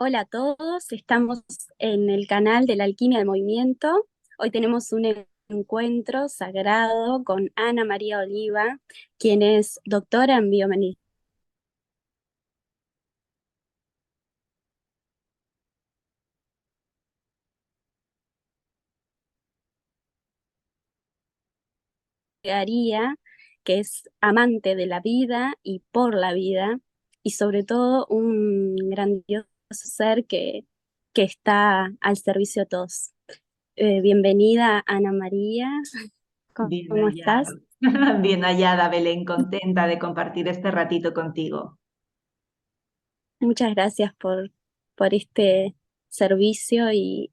Hola a todos, estamos en el canal de la Alquimia del Movimiento. Hoy tenemos un encuentro sagrado con Ana María Oliva, quien es doctora en biomedicina que es amante de la vida y por la vida, y sobre todo un grandioso ser que está al servicio de todos. Bienvenida, Ana María, Bien ¿cómo estás? hallada. Bien hallada, Belén, contenta de compartir este ratito contigo. Muchas gracias por este servicio y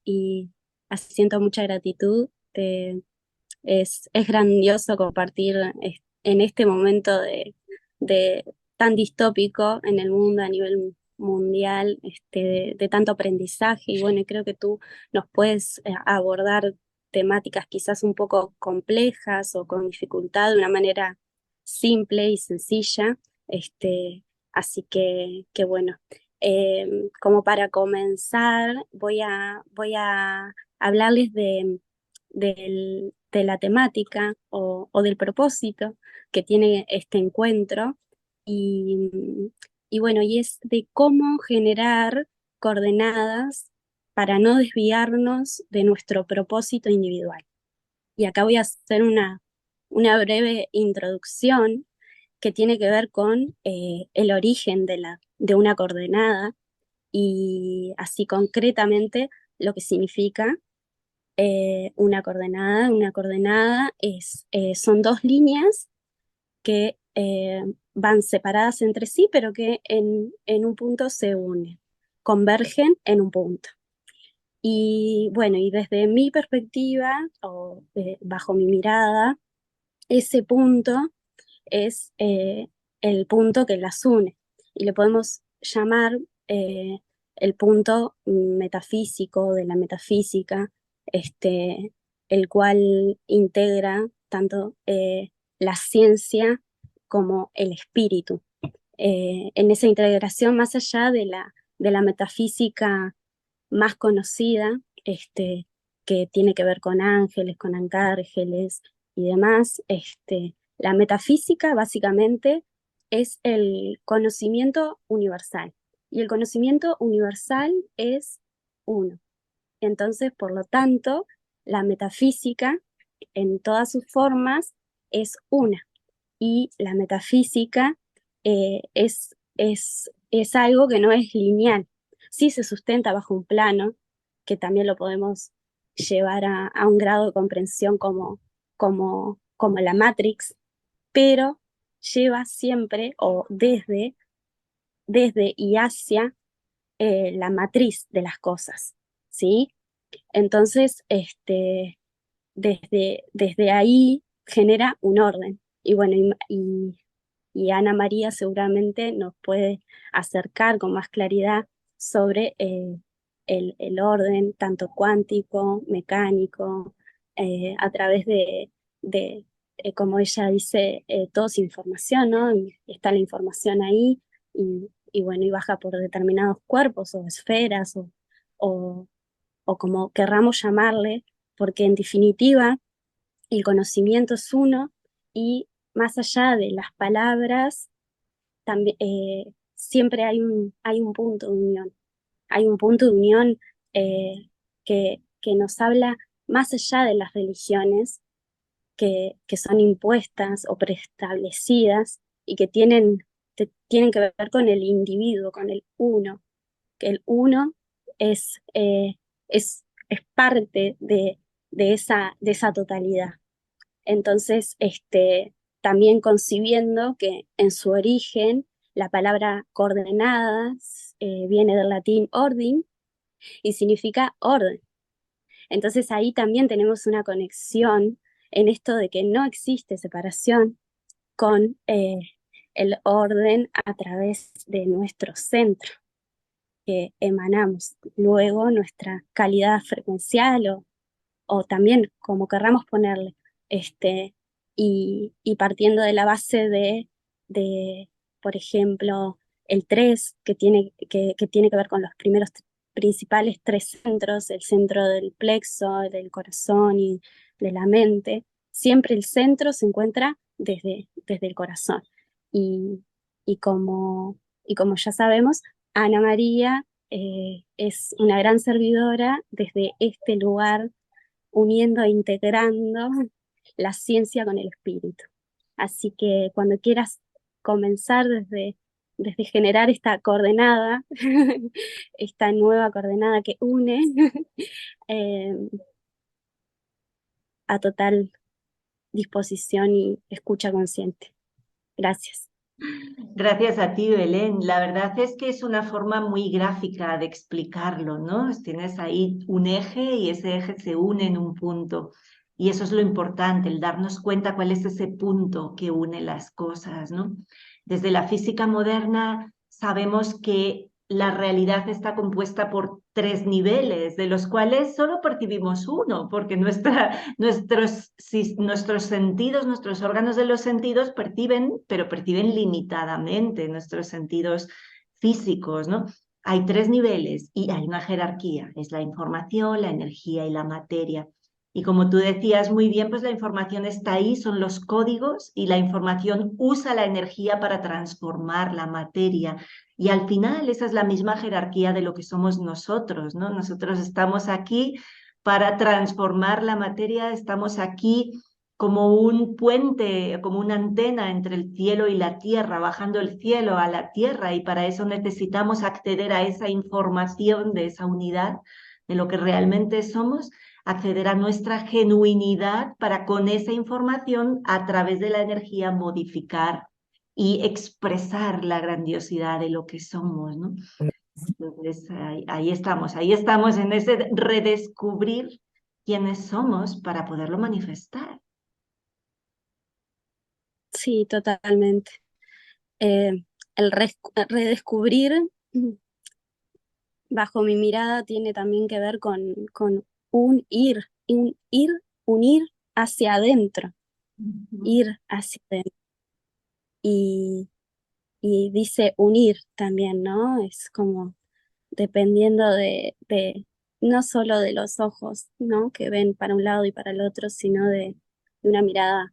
siento mucha gratitud. Es grandioso compartir en este momento de tan distópico en el mundo a nivel mundial, de tanto aprendizaje. Y bueno, creo que tú nos puedes abordar temáticas quizás un poco complejas o con dificultad de una manera simple y sencilla. Así que bueno, como para comenzar, voy a hablarles de la temática o del propósito que tiene este encuentro y, y bueno, y es de cómo generar coordenadas para no desviarnos de nuestro propósito individual. Y acá voy a hacer una breve introducción que tiene que ver con el origen de una coordenada y así concretamente lo que significa una coordenada. Una coordenada son dos líneas que van separadas entre sí, pero que en un punto se unen, convergen en un punto. Y bueno, y desde mi perspectiva o bajo mi mirada, ese punto es el punto que las une y le podemos llamar eh, el punto metafísico de la metafísica, este, el cual integra tanto la ciencia como el espíritu. En esa integración, más allá de la metafísica más conocida, que tiene que ver con ángeles, con arcángeles y demás. La metafísica básicamente es el conocimiento universal y el conocimiento universal es uno. Entonces, por lo tanto, la metafísica en todas sus formas es una y la metafísica es algo que no es lineal. Sí se sustenta bajo un plano, que también lo podemos llevar a un grado de comprensión como la Matrix, pero lleva siempre o desde y hacia la matriz de las cosas, ¿sí? Entonces, desde ahí genera un orden. Y bueno, y Ana María seguramente nos puede acercar con más claridad sobre el orden, tanto cuántico, mecánico, a través como ella dice, todo es información, ¿no? Y está la información ahí y bueno, y baja por determinados cuerpos o esferas o, o como querramos llamarle, porque en definitiva el conocimiento es uno y más allá de las palabras, también, siempre hay un punto de unión. Hay un punto de unión que nos habla más allá de las religiones que son impuestas o preestablecidas y que tienen que ver con el individuo, con el uno, que el uno es, eh, es parte de esa totalidad. Entonces, también concibiendo que en su origen la palabra coordenadas viene del latín ordin y significa orden. Entonces ahí también tenemos una conexión en esto de que no existe separación con el orden a través de nuestro centro que emanamos. Luego nuestra calidad frecuencial o también como querramos ponerle, y partiendo de la base de por ejemplo, el 3 que tiene que ver con los primeros principales tres centros, el centro del plexo, del corazón y de la mente. Siempre el centro se encuentra desde el corazón. Y, y como, y como ya sabemos, Ana María es una gran servidora desde este lugar, uniendo e integrando la ciencia con el espíritu. Así que cuando quieras comenzar desde generar esta coordenada, esta nueva coordenada que une, eh, a total disposición y escucha consciente. Gracias. Gracias a ti, Belén. La verdad es que es una forma muy gráfica de explicarlo, ¿no? Tienes ahí un eje y ese eje se une en un punto. Y eso es lo importante, el darnos cuenta cuál es ese punto que une las cosas, ¿no? Desde la física moderna sabemos que la realidad está compuesta por tres niveles, de los cuales solo percibimos uno, porque nuestros sentidos, nuestros órganos de los sentidos perciben, pero perciben limitadamente nuestros sentidos físicos, ¿no? Hay tres niveles y hay una jerarquía, es la información, la energía y la materia. Y como tú decías muy bien, pues la información está ahí, son los códigos y la información usa la energía para transformar la materia. Y al final esa es la misma jerarquía de lo que somos nosotros, ¿no? Nosotros estamos aquí para transformar la materia, estamos aquí como un puente, como una antena entre el cielo y la tierra, bajando el cielo a la tierra, y para eso necesitamos acceder a esa información de esa unidad, de lo que realmente somos, acceder a nuestra genuinidad para con esa información, a través de la energía, modificar y expresar la grandiosidad de lo que somos, ¿no? Entonces, ahí estamos en ese redescubrir quiénes somos para poderlo manifestar. Sí, totalmente. El redescubrir, bajo mi mirada, tiene también que ver con un ir, unir hacia adentro, Ujú. ir hacia adentro. Y, y dice unir también, ¿no? Es como dependiendo no solo de los ojos, ¿no? Que ven para un lado y para el otro, sino de una mirada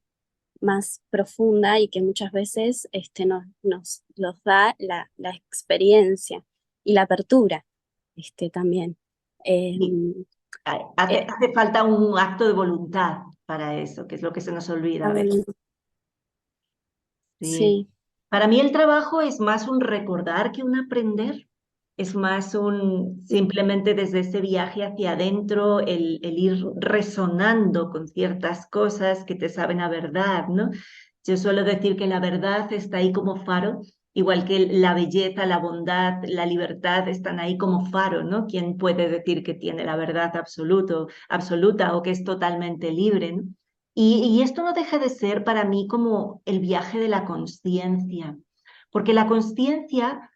más profunda y que muchas veces nos los da la experiencia y la apertura también. Eh, Y eh, hace falta un acto de voluntad para eso, que es lo que se nos olvida a veces. Sí. sí, Para mí el trabajo es más un recordar que un aprender. Es más un simplemente desde ese viaje hacia adentro, el ir resonando con ciertas cosas que te saben a verdad, ¿no? Yo suelo decir que la verdad está ahí como faro, igual que la belleza, la bondad, la libertad están ahí como faro, ¿no? ¿Quién puede decir que tiene la verdad absoluta o que es totalmente libre, ¿no? Y esto no deja de ser para mí como el viaje de la conciencia, porque la conciencia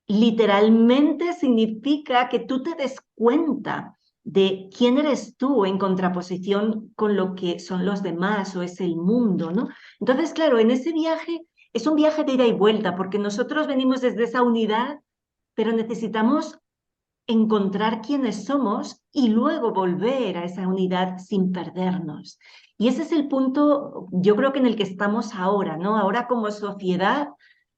literalmente significa que tú te des cuenta de quién eres tú en contraposición con lo que son los demás o es el mundo, ¿no? Entonces, claro, en ese viaje es un viaje de ida y vuelta, porque nosotros venimos desde esa unidad, pero necesitamos encontrar quiénes somos y luego volver a esa unidad sin perdernos. Y ese es el punto, yo creo que en el que estamos ahora, ¿no? Ahora como sociedad,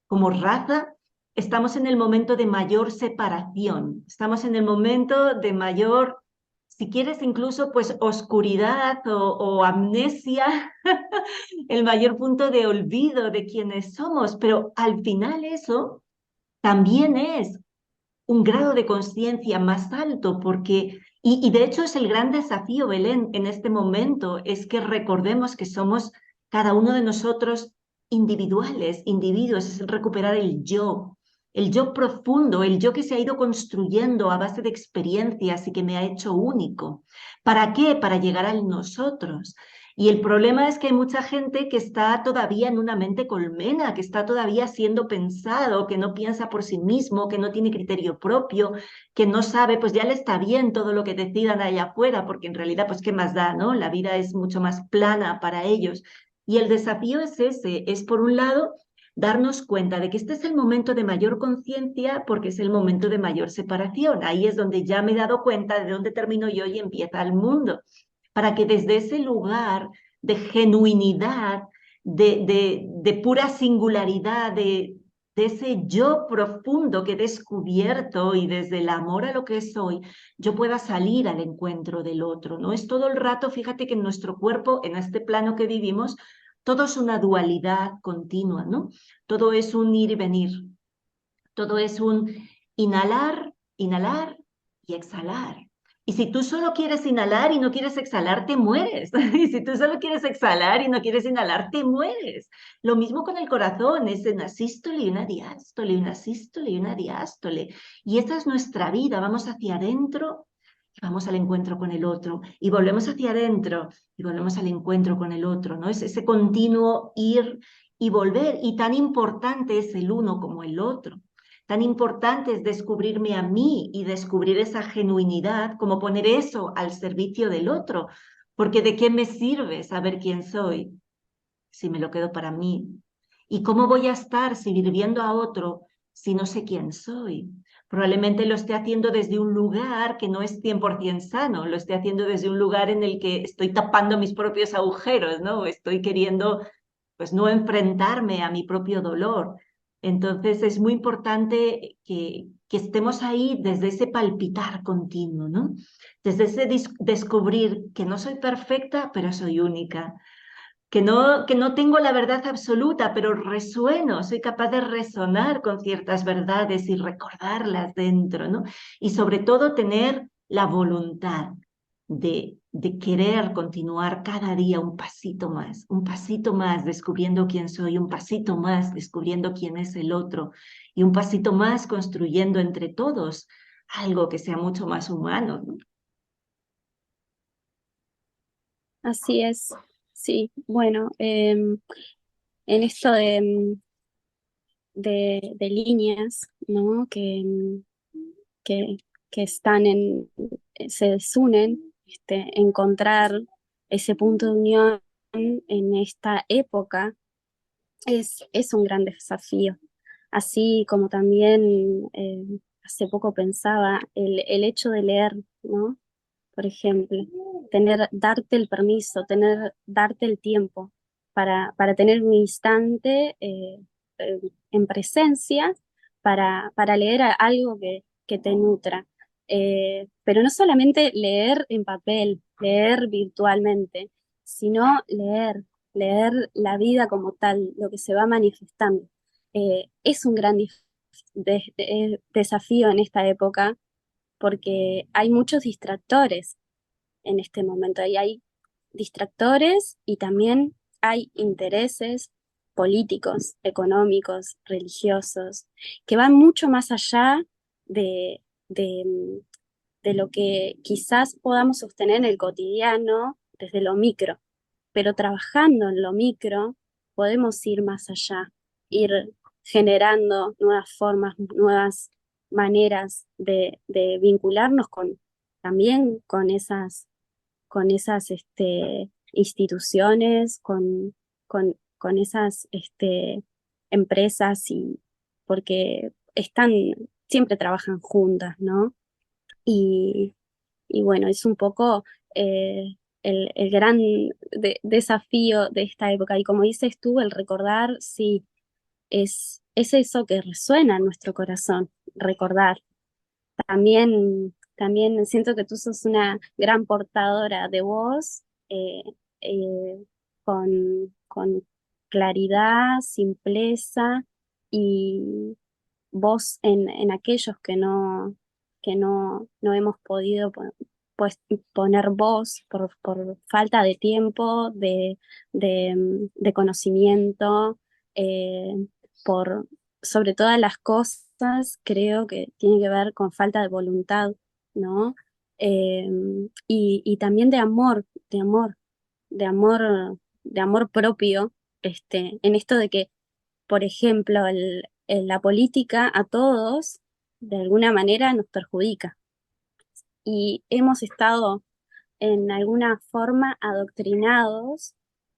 como raza, estamos en el momento de mayor separación, estamos en el momento de mayor, si quieres incluso, pues oscuridad o amnesia, el mayor punto de olvido de quiénes somos, pero al final eso también es un grado de conciencia más alto, porque, y de hecho es el gran desafío, Belén, en este momento, es que recordemos que somos cada uno de nosotros individuales, individuos, es recuperar el yo profundo, el yo que se ha ido construyendo a base de experiencias y que me ha hecho único. ¿Para qué? Para llegar al nosotros. Y el problema es que hay mucha gente que está todavía en una mente colmena, que está todavía siendo pensado, que no piensa por sí mismo, que no tiene criterio propio, que no sabe, pues ya le está bien todo lo que decidan allá afuera, porque en realidad, pues qué más da, ¿no? La vida es mucho más plana para ellos. Y el desafío es ese, es por un lado darnos cuenta de que este es el momento de mayor conciencia porque es el momento de mayor separación. Ahí es donde ya me he dado cuenta de dónde termino yo y empieza el mundo. Para que desde ese lugar de genuinidad, de pura singularidad, de ese yo profundo que he descubierto y desde el amor a lo que soy, yo pueda salir al encuentro del otro, ¿no? Es todo el rato, fíjate que en nuestro cuerpo, en este plano que vivimos, todo es una dualidad continua, ¿no? Todo es un ir y venir, todo es un inhalar, inhalar y exhalar. Y si tú solo quieres inhalar y no quieres exhalar, te mueres. Y si tú solo quieres exhalar y no quieres inhalar, te mueres. Lo mismo con el corazón, es una sístole y una diástole, una sístole y una diástole. Y esta es nuestra vida, vamos hacia adentro y vamos al encuentro con el otro. Y volvemos hacia adentro y volvemos al encuentro con el otro, ¿no? Es ese continuo ir y volver. Y tan importante es el uno como el otro. Tan importante es descubrirme a mí y descubrir esa genuinidad, como poner eso al servicio del otro, porque ¿de qué me sirve saber quién soy si me lo quedo para mí? ¿Y cómo voy a estar sirviendo a otro si no sé quién soy? Probablemente lo esté haciendo desde un lugar que no es 100% sano, lo esté haciendo desde un lugar en el que estoy tapando mis propios agujeros, ¿no? Estoy queriendo, pues, no enfrentarme a mi propio dolor. Entonces es muy importante que estemos ahí desde ese palpitar continuo, ¿no? Desde ese descubrir que no soy perfecta, pero soy única, que no tengo la verdad absoluta, pero resueno, soy capaz de resonar con ciertas verdades y recordarlas dentro, ¿no? Y sobre todo tener la voluntad de querer continuar cada día un pasito más descubriendo quién soy, un pasito más descubriendo quién es el otro y un pasito más construyendo entre todos algo que sea mucho más humano, ¿no? Así es, sí. Bueno, en esto de líneas, ¿no? Que, que están se desunen, encontrar ese punto de unión en esta época es un gran desafío. Así como también hace poco pensaba el hecho de leer, ¿no? Por ejemplo, darte el permiso, darte el tiempo para tener un instante en presencia para leer algo que te nutra. Pero no solamente leer en papel, leer virtualmente, sino leer la vida como tal, lo que se va manifestando. Es un gran desafío en esta época porque hay muchos distractores en este momento. Y hay distractores y también hay intereses políticos, económicos, religiosos, que van mucho más allá de, de, de lo que quizás podamos sostener en el cotidiano desde lo micro, pero trabajando en lo micro podemos ir más allá, ir generando nuevas formas, nuevas maneras de vincularnos también con esas instituciones, con esas empresas, porque siempre trabajan juntas, ¿no? Y, y bueno, es un poco el gran desafío de esta época. Y como dices tú, el recordar, sí, es eso que resuena en nuestro corazón, recordar. También siento que tú sos una gran portadora de voz, eh, eh, con claridad, simpleza y voz en aquellos que no hemos podido pues, poner voz por falta de tiempo, de conocimiento, eh, por sobre todas las cosas, creo que tiene que ver con falta de voluntad, ¿no? Eh, y también de amor, de amor, de amor propio, en esto de que, por ejemplo, la política a todos, de alguna manera, nos perjudica. Y hemos estado en alguna forma adoctrinados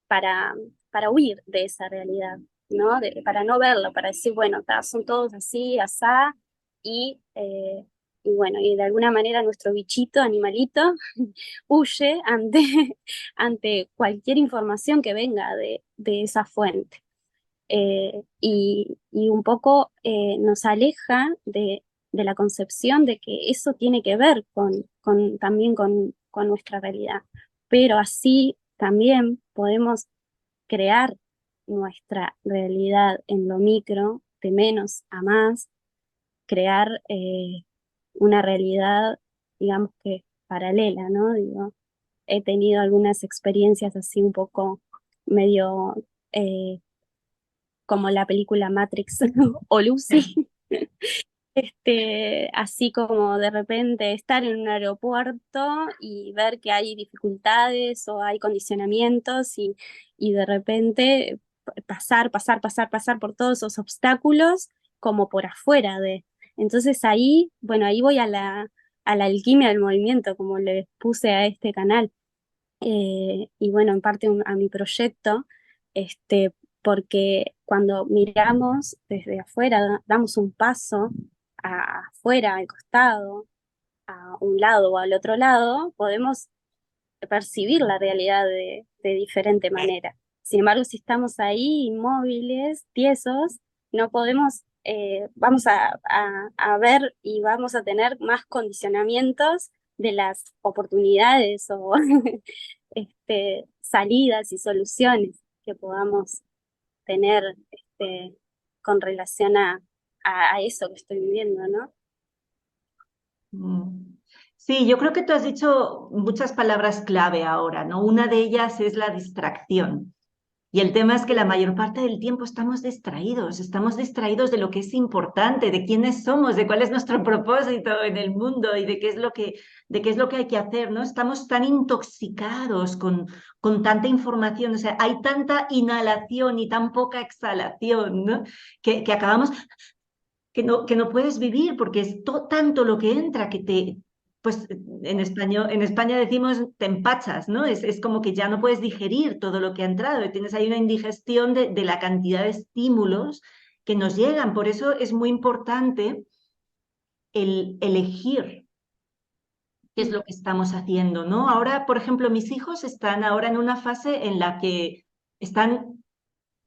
para, para huir de esa realidad. ¿no? Para no verlo, para decir, bueno, son todos así, asá, y, eh, y bueno, y de alguna manera nuestro bichito, animalito, huye ante, ante cualquier información que venga de esa fuente. Y un poco nos aleja de la concepción de que eso tiene que ver también con nuestra realidad. Pero así también podemos crear nuestra realidad en lo micro, de menos a más, crear una realidad, digamos que paralela, ¿no? Digo, he tenido algunas experiencias así un poco medio eh, como la película Matrix o Lucy, así como de repente estar en un aeropuerto y ver que hay dificultades o hay condicionamientos y de repente pasar por todos esos obstáculos como por afuera de. Entonces ahí, bueno, ahí voy a la alquimia del movimiento, como le puse a este canal. Y bueno, en parte a mi proyecto, porque cuando miramos desde afuera, damos un paso afuera, al costado, a un lado o al otro lado, podemos percibir la realidad de diferente manera. Sin embargo, si estamos ahí inmóviles, tiesos, no podemos, vamos a ver y vamos a tener más condicionamientos de las oportunidades o salidas y soluciones que podamos tener con relación a eso que estoy viviendo, ¿no? Mm. Sí, yo creo que tú has dicho muchas palabras clave ahora, ¿no? Una de ellas es la distracción. Y el tema es que la mayor parte del tiempo estamos distraídos de lo que es importante, de quiénes somos, de cuál es nuestro propósito en el mundo y de qué es lo que hay que hacer, ¿no? Estamos tan intoxicados con tanta información, o sea, hay tanta inhalación y tan poca exhalación, ¿no? Que acabamos que no puedes vivir porque es tanto lo que entra que pues en español, en España decimos te empachas, ¿no? Es como que ya no puedes digerir todo lo que ha entrado y tienes ahí una indigestión de la cantidad de estímulos que nos llegan. Por eso es muy importante el elegir qué es Mm. lo que estamos haciendo, ¿no? Ahora, por ejemplo, mis hijos están ahora en una fase en la que están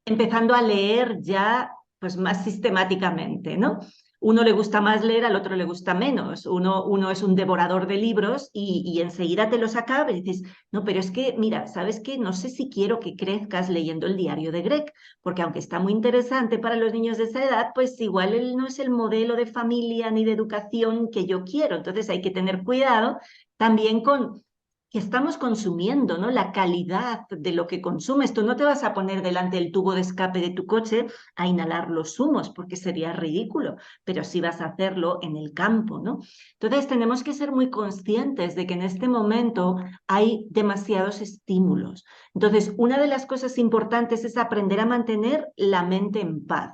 empezando a leer ya pues más sistemáticamente, ¿no? Uno le gusta más leer, al otro le gusta menos. Uno es un devorador de libros y enseguida te los acaba y dices, no, pero es que, mira, ¿sabes qué? No sé si quiero que crezcas leyendo el diario de Greg, porque aunque está muy interesante para los niños de esa edad, pues igual él no es el modelo de familia ni de educación que yo quiero. Entonces hay que tener cuidado también con que estamos consumiendo, ¿no? La calidad de lo que consumes. Tú no te vas a poner delante del tubo de escape de tu coche a inhalar los humos, porque sería ridículo, pero sí vas a hacerlo en el campo, ¿no? Entonces tenemos que ser muy conscientes de que en este momento hay demasiados estímulos. Entonces, una de las cosas importantes es aprender a mantener la mente en paz.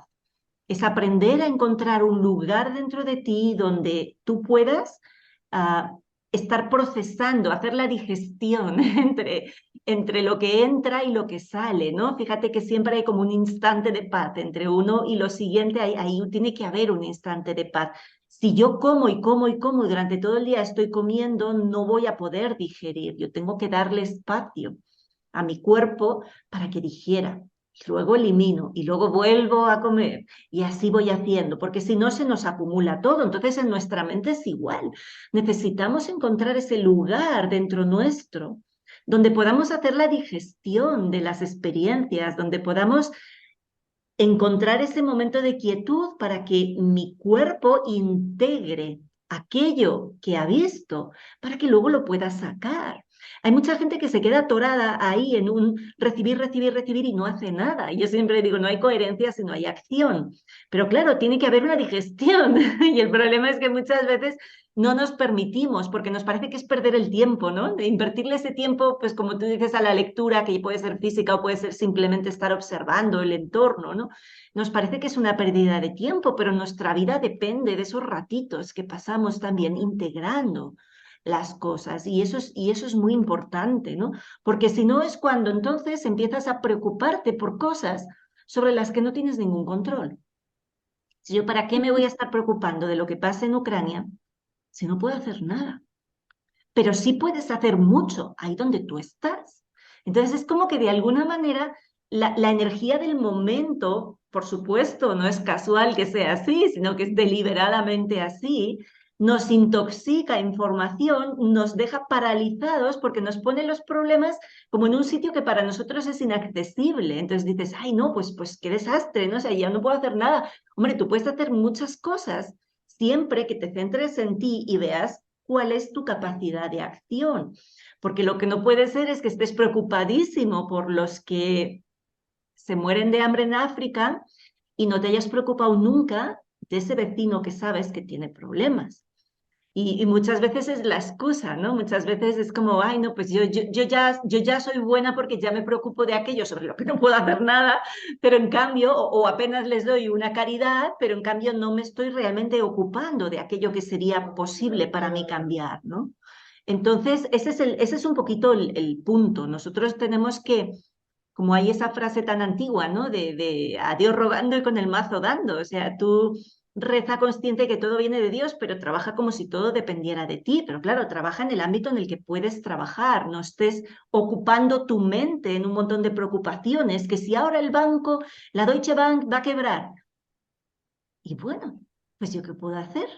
Es aprender a encontrar un lugar dentro de ti donde tú puedas uh, estar procesando, hacer la digestión entre lo que entra y lo que sale, ¿no? Fíjate que siempre hay como un instante de paz entre uno y lo siguiente, ahí tiene que haber un instante de paz. Si yo como y como y como y durante todo el día estoy comiendo, no voy a poder digerir. Yo tengo que darle espacio a mi cuerpo para que digiera. Y luego elimino y luego vuelvo a comer y así voy haciendo, porque si no se nos acumula todo. Entonces en nuestra mente es igual. Necesitamos encontrar ese lugar dentro nuestro donde podamos hacer la digestión de las experiencias, donde podamos encontrar ese momento de quietud para que mi cuerpo integre aquello que ha visto, para que luego lo pueda sacar. Hay mucha gente que se queda atorada ahí en un recibir, recibir, recibir y no hace nada. Y yo siempre digo, no hay coherencia si no hay acción. Pero claro, tiene que haber una digestión. Y el problema es que muchas veces no nos permitimos, porque nos parece que es perder el tiempo, ¿no? De invertirle ese tiempo, pues como tú dices, a la lectura, que puede ser física o puede ser simplemente estar observando el entorno, ¿no? Nos parece que es una pérdida de tiempo, pero nuestra vida depende de esos ratitos que pasamos también integrando las cosas y eso es muy importante, ¿no? Porque si no es cuando entonces empiezas a preocuparte por cosas sobre las que no tienes ningún control. Si yo, ¿para qué me voy a estar preocupando de lo que pasa en Ucrania si no puedo hacer nada? Pero sí puedes hacer mucho ahí donde tú estás. Entonces es como que de alguna manera la energía del momento, por supuesto, no es casual que sea así, sino que es deliberadamente así, nos intoxica información, nos deja paralizados porque nos pone los problemas como en un sitio que para nosotros es inaccesible. Entonces dices, ay, no, pues qué desastre, no sé, ya no puedo hacer nada. Hombre, tú puedes hacer muchas cosas siempre que te centres en ti y veas cuál es tu capacidad de acción. Porque lo que no puede ser es que estés preocupadísimo por los que se mueren de hambre en África y no te hayas preocupado nunca de ese vecino que sabes que tiene problemas. Y muchas veces es la excusa, ¿no? Muchas veces es como, ay, no, pues yo ya soy buena porque ya me preocupo de aquello sobre lo que no puedo hacer nada, pero en cambio, o apenas les doy una caridad, pero en cambio no me estoy realmente ocupando de aquello que sería posible para mí cambiar, ¿no? Entonces, ese es un poquito el punto. Nosotros tenemos que, como hay esa frase tan antigua, ¿no? De a Dios rogando y con el mazo dando. O sea, tú reza consciente que todo viene de Dios, pero trabaja como si todo dependiera de ti. Pero claro, trabaja en el ámbito en el que puedes trabajar. No estés ocupando tu mente en un montón de preocupaciones, que si ahora el banco, la Deutsche Bank va a quebrar. Y bueno, pues yo qué puedo hacer.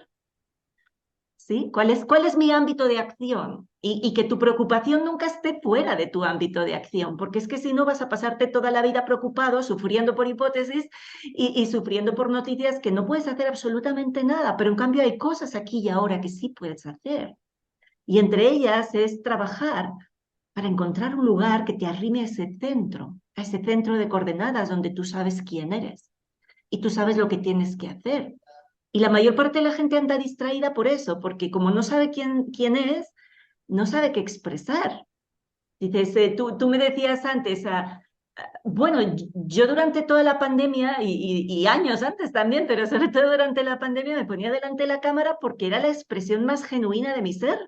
¿Sí? ¿Cuál es mi ámbito de acción? Y que tu preocupación nunca esté fuera de tu ámbito de acción, porque es que si no vas a pasarte toda la vida preocupado, sufriendo por hipótesis y sufriendo por noticias que no puedes hacer absolutamente nada, pero en cambio hay cosas aquí y ahora que sí puedes hacer. Y entre ellas es trabajar para encontrar un lugar que te arrime a ese centro de coordenadas donde tú sabes quién eres y tú sabes lo que tienes que hacer. Y la mayor parte de la gente anda distraída por eso, porque como no sabe quién es, no sabe qué expresar. Dices, tú me decías antes, bueno, yo durante toda la pandemia y años antes también, pero sobre todo durante la pandemia me ponía delante de la cámara porque era la expresión más genuina de mi ser,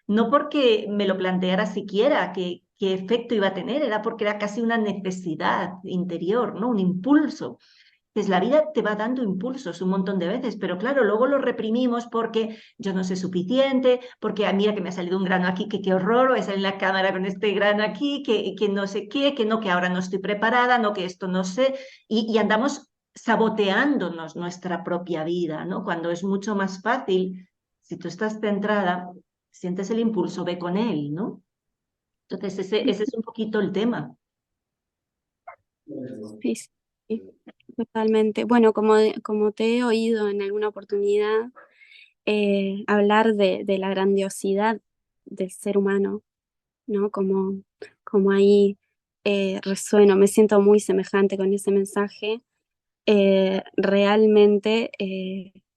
no porque me lo planteara siquiera qué efecto iba a tener, era porque era casi una necesidad interior, ¿no? Un impulso. Pues la vida te va dando impulsos un montón de veces, pero claro, luego lo reprimimos porque yo no sé suficiente, porque mira que me ha salido un grano aquí, que qué horror, o es en la cámara con este grano aquí, que no sé qué, que no, que ahora no estoy preparada, no, que esto no sé, y andamos saboteándonos nuestra propia vida, ¿no? Cuando es mucho más fácil, si tú estás centrada, sientes el impulso, ve con él, ¿no? Entonces ese es un poquito el tema. Sí, sí, sí, totalmente. Bueno, como te he oído en alguna oportunidad hablar de la grandiosidad del ser humano, ¿no? Como ahí resueno, me siento muy semejante con ese mensaje. Realmente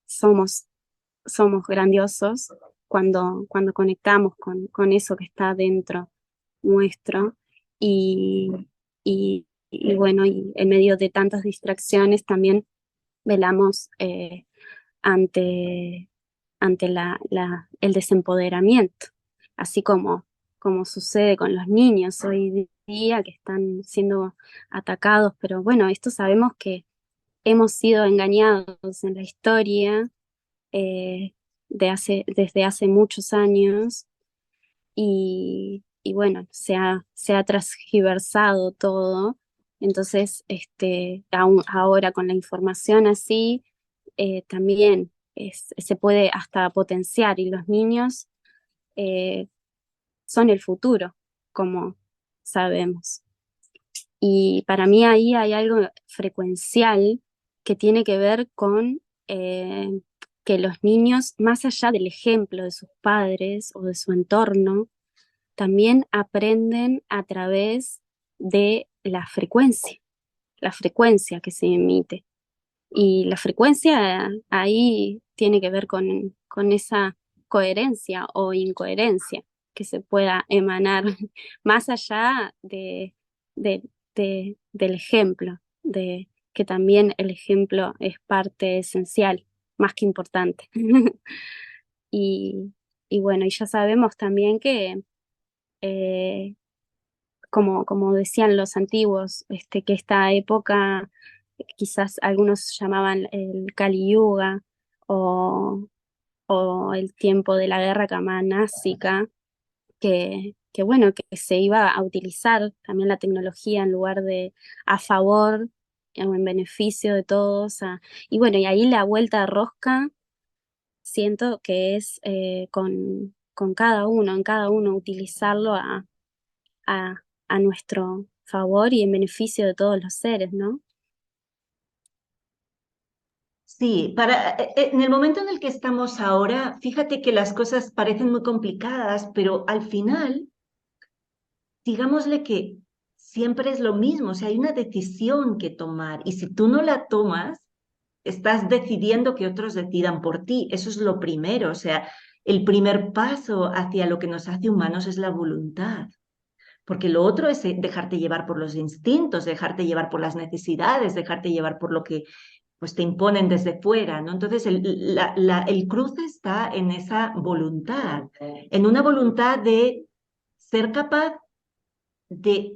somos grandiosos cuando conectamos con eso que está dentro nuestro y, y bueno, y en medio de tantas distracciones también velamos ante, ante el desempoderamiento, así como sucede con los niños hoy día que están siendo atacados, pero bueno, esto sabemos que hemos sido engañados en la historia desde hace muchos años y bueno, se ha transgiversado todo. Entonces, aún ahora con la información así, también se puede hasta potenciar y los niños eh, son el futuro, como sabemos. Y para mí ahí hay algo frecuencial que tiene que ver con que los niños, más allá del ejemplo de sus padres o de su entorno, también aprenden a través de la frecuencia que se emite. Y la frecuencia ahí tiene que ver con esa coherencia o incoherencia que se pueda emanar más allá de- del ejemplo, de que también el ejemplo es parte esencial, más que importante. Y, y bueno, y ya sabemos también que eh, como decían los antiguos, que esta época quizás algunos llamaban el Kali Yuga, o, o el tiempo de la guerra kamanásica, que bueno, que se iba a utilizar también la tecnología en lugar de a favor o en beneficio de todos. Y bueno, y ahí la vuelta de rosca siento que es con cada uno, en cada uno utilizarlo a, a nuestro favor y en beneficio de todos los seres, ¿no? Sí, en el momento en el que estamos ahora, fíjate que las cosas parecen muy complicadas, pero al final, digámosle que siempre es lo mismo, o sea, hay una decisión que tomar y si tú no la tomas, estás decidiendo que otros decidan por ti. Eso es lo primero, o sea, el primer paso hacia lo que nos hace humanos es la voluntad. Porque lo otro es dejarte llevar por los instintos, dejarte llevar por las necesidades, dejarte llevar por lo que pues te imponen desde fuera, ¿no? Entonces el cruce está en esa voluntad, en una voluntad de ser capaz de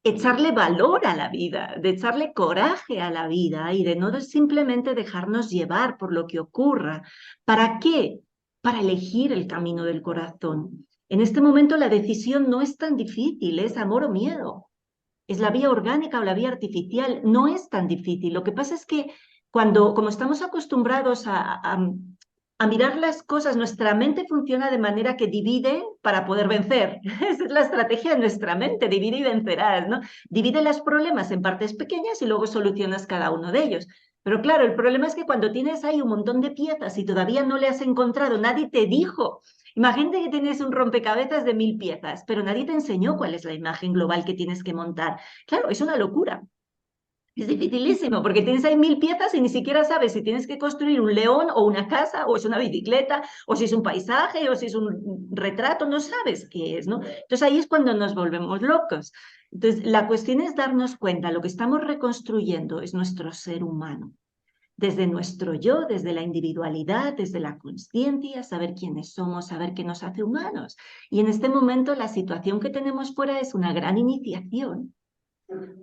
echarle valor a la vida, de echarle coraje a la vida y de no simplemente dejarnos llevar por lo que ocurra. ¿Para qué? Para elegir el camino del corazón. En este momento la decisión no es tan difícil, es amor o miedo. Es la vía orgánica o la vía artificial, no es tan difícil. Lo que pasa es que como estamos acostumbrados a mirar las cosas, nuestra mente funciona de manera que divide para poder vencer. Esa es la estrategia de nuestra mente, divide y vencerás, ¿no? Divide los problemas en partes pequeñas y luego solucionas cada uno de ellos. Pero claro, el problema es que cuando tienes ahí un montón de piezas y todavía no le has encontrado, nadie te dijo. Imagínate que tienes un rompecabezas de 1000 piezas, pero nadie te enseñó cuál es la imagen global que tienes que montar. Claro, es una locura. Es dificilísimo porque tienes ahí 1000 piezas y ni siquiera sabes si tienes que construir un león o una casa o es una bicicleta o si es un paisaje o si es un retrato, no sabes qué es, ¿no? Entonces ahí es cuando nos volvemos locos. Entonces la cuestión es darnos cuenta, lo que estamos reconstruyendo es nuestro ser humano, desde nuestro yo, desde la individualidad, desde la conciencia, saber quiénes somos, saber qué nos hace humanos. Y en este momento la situación que tenemos fuera es una gran iniciación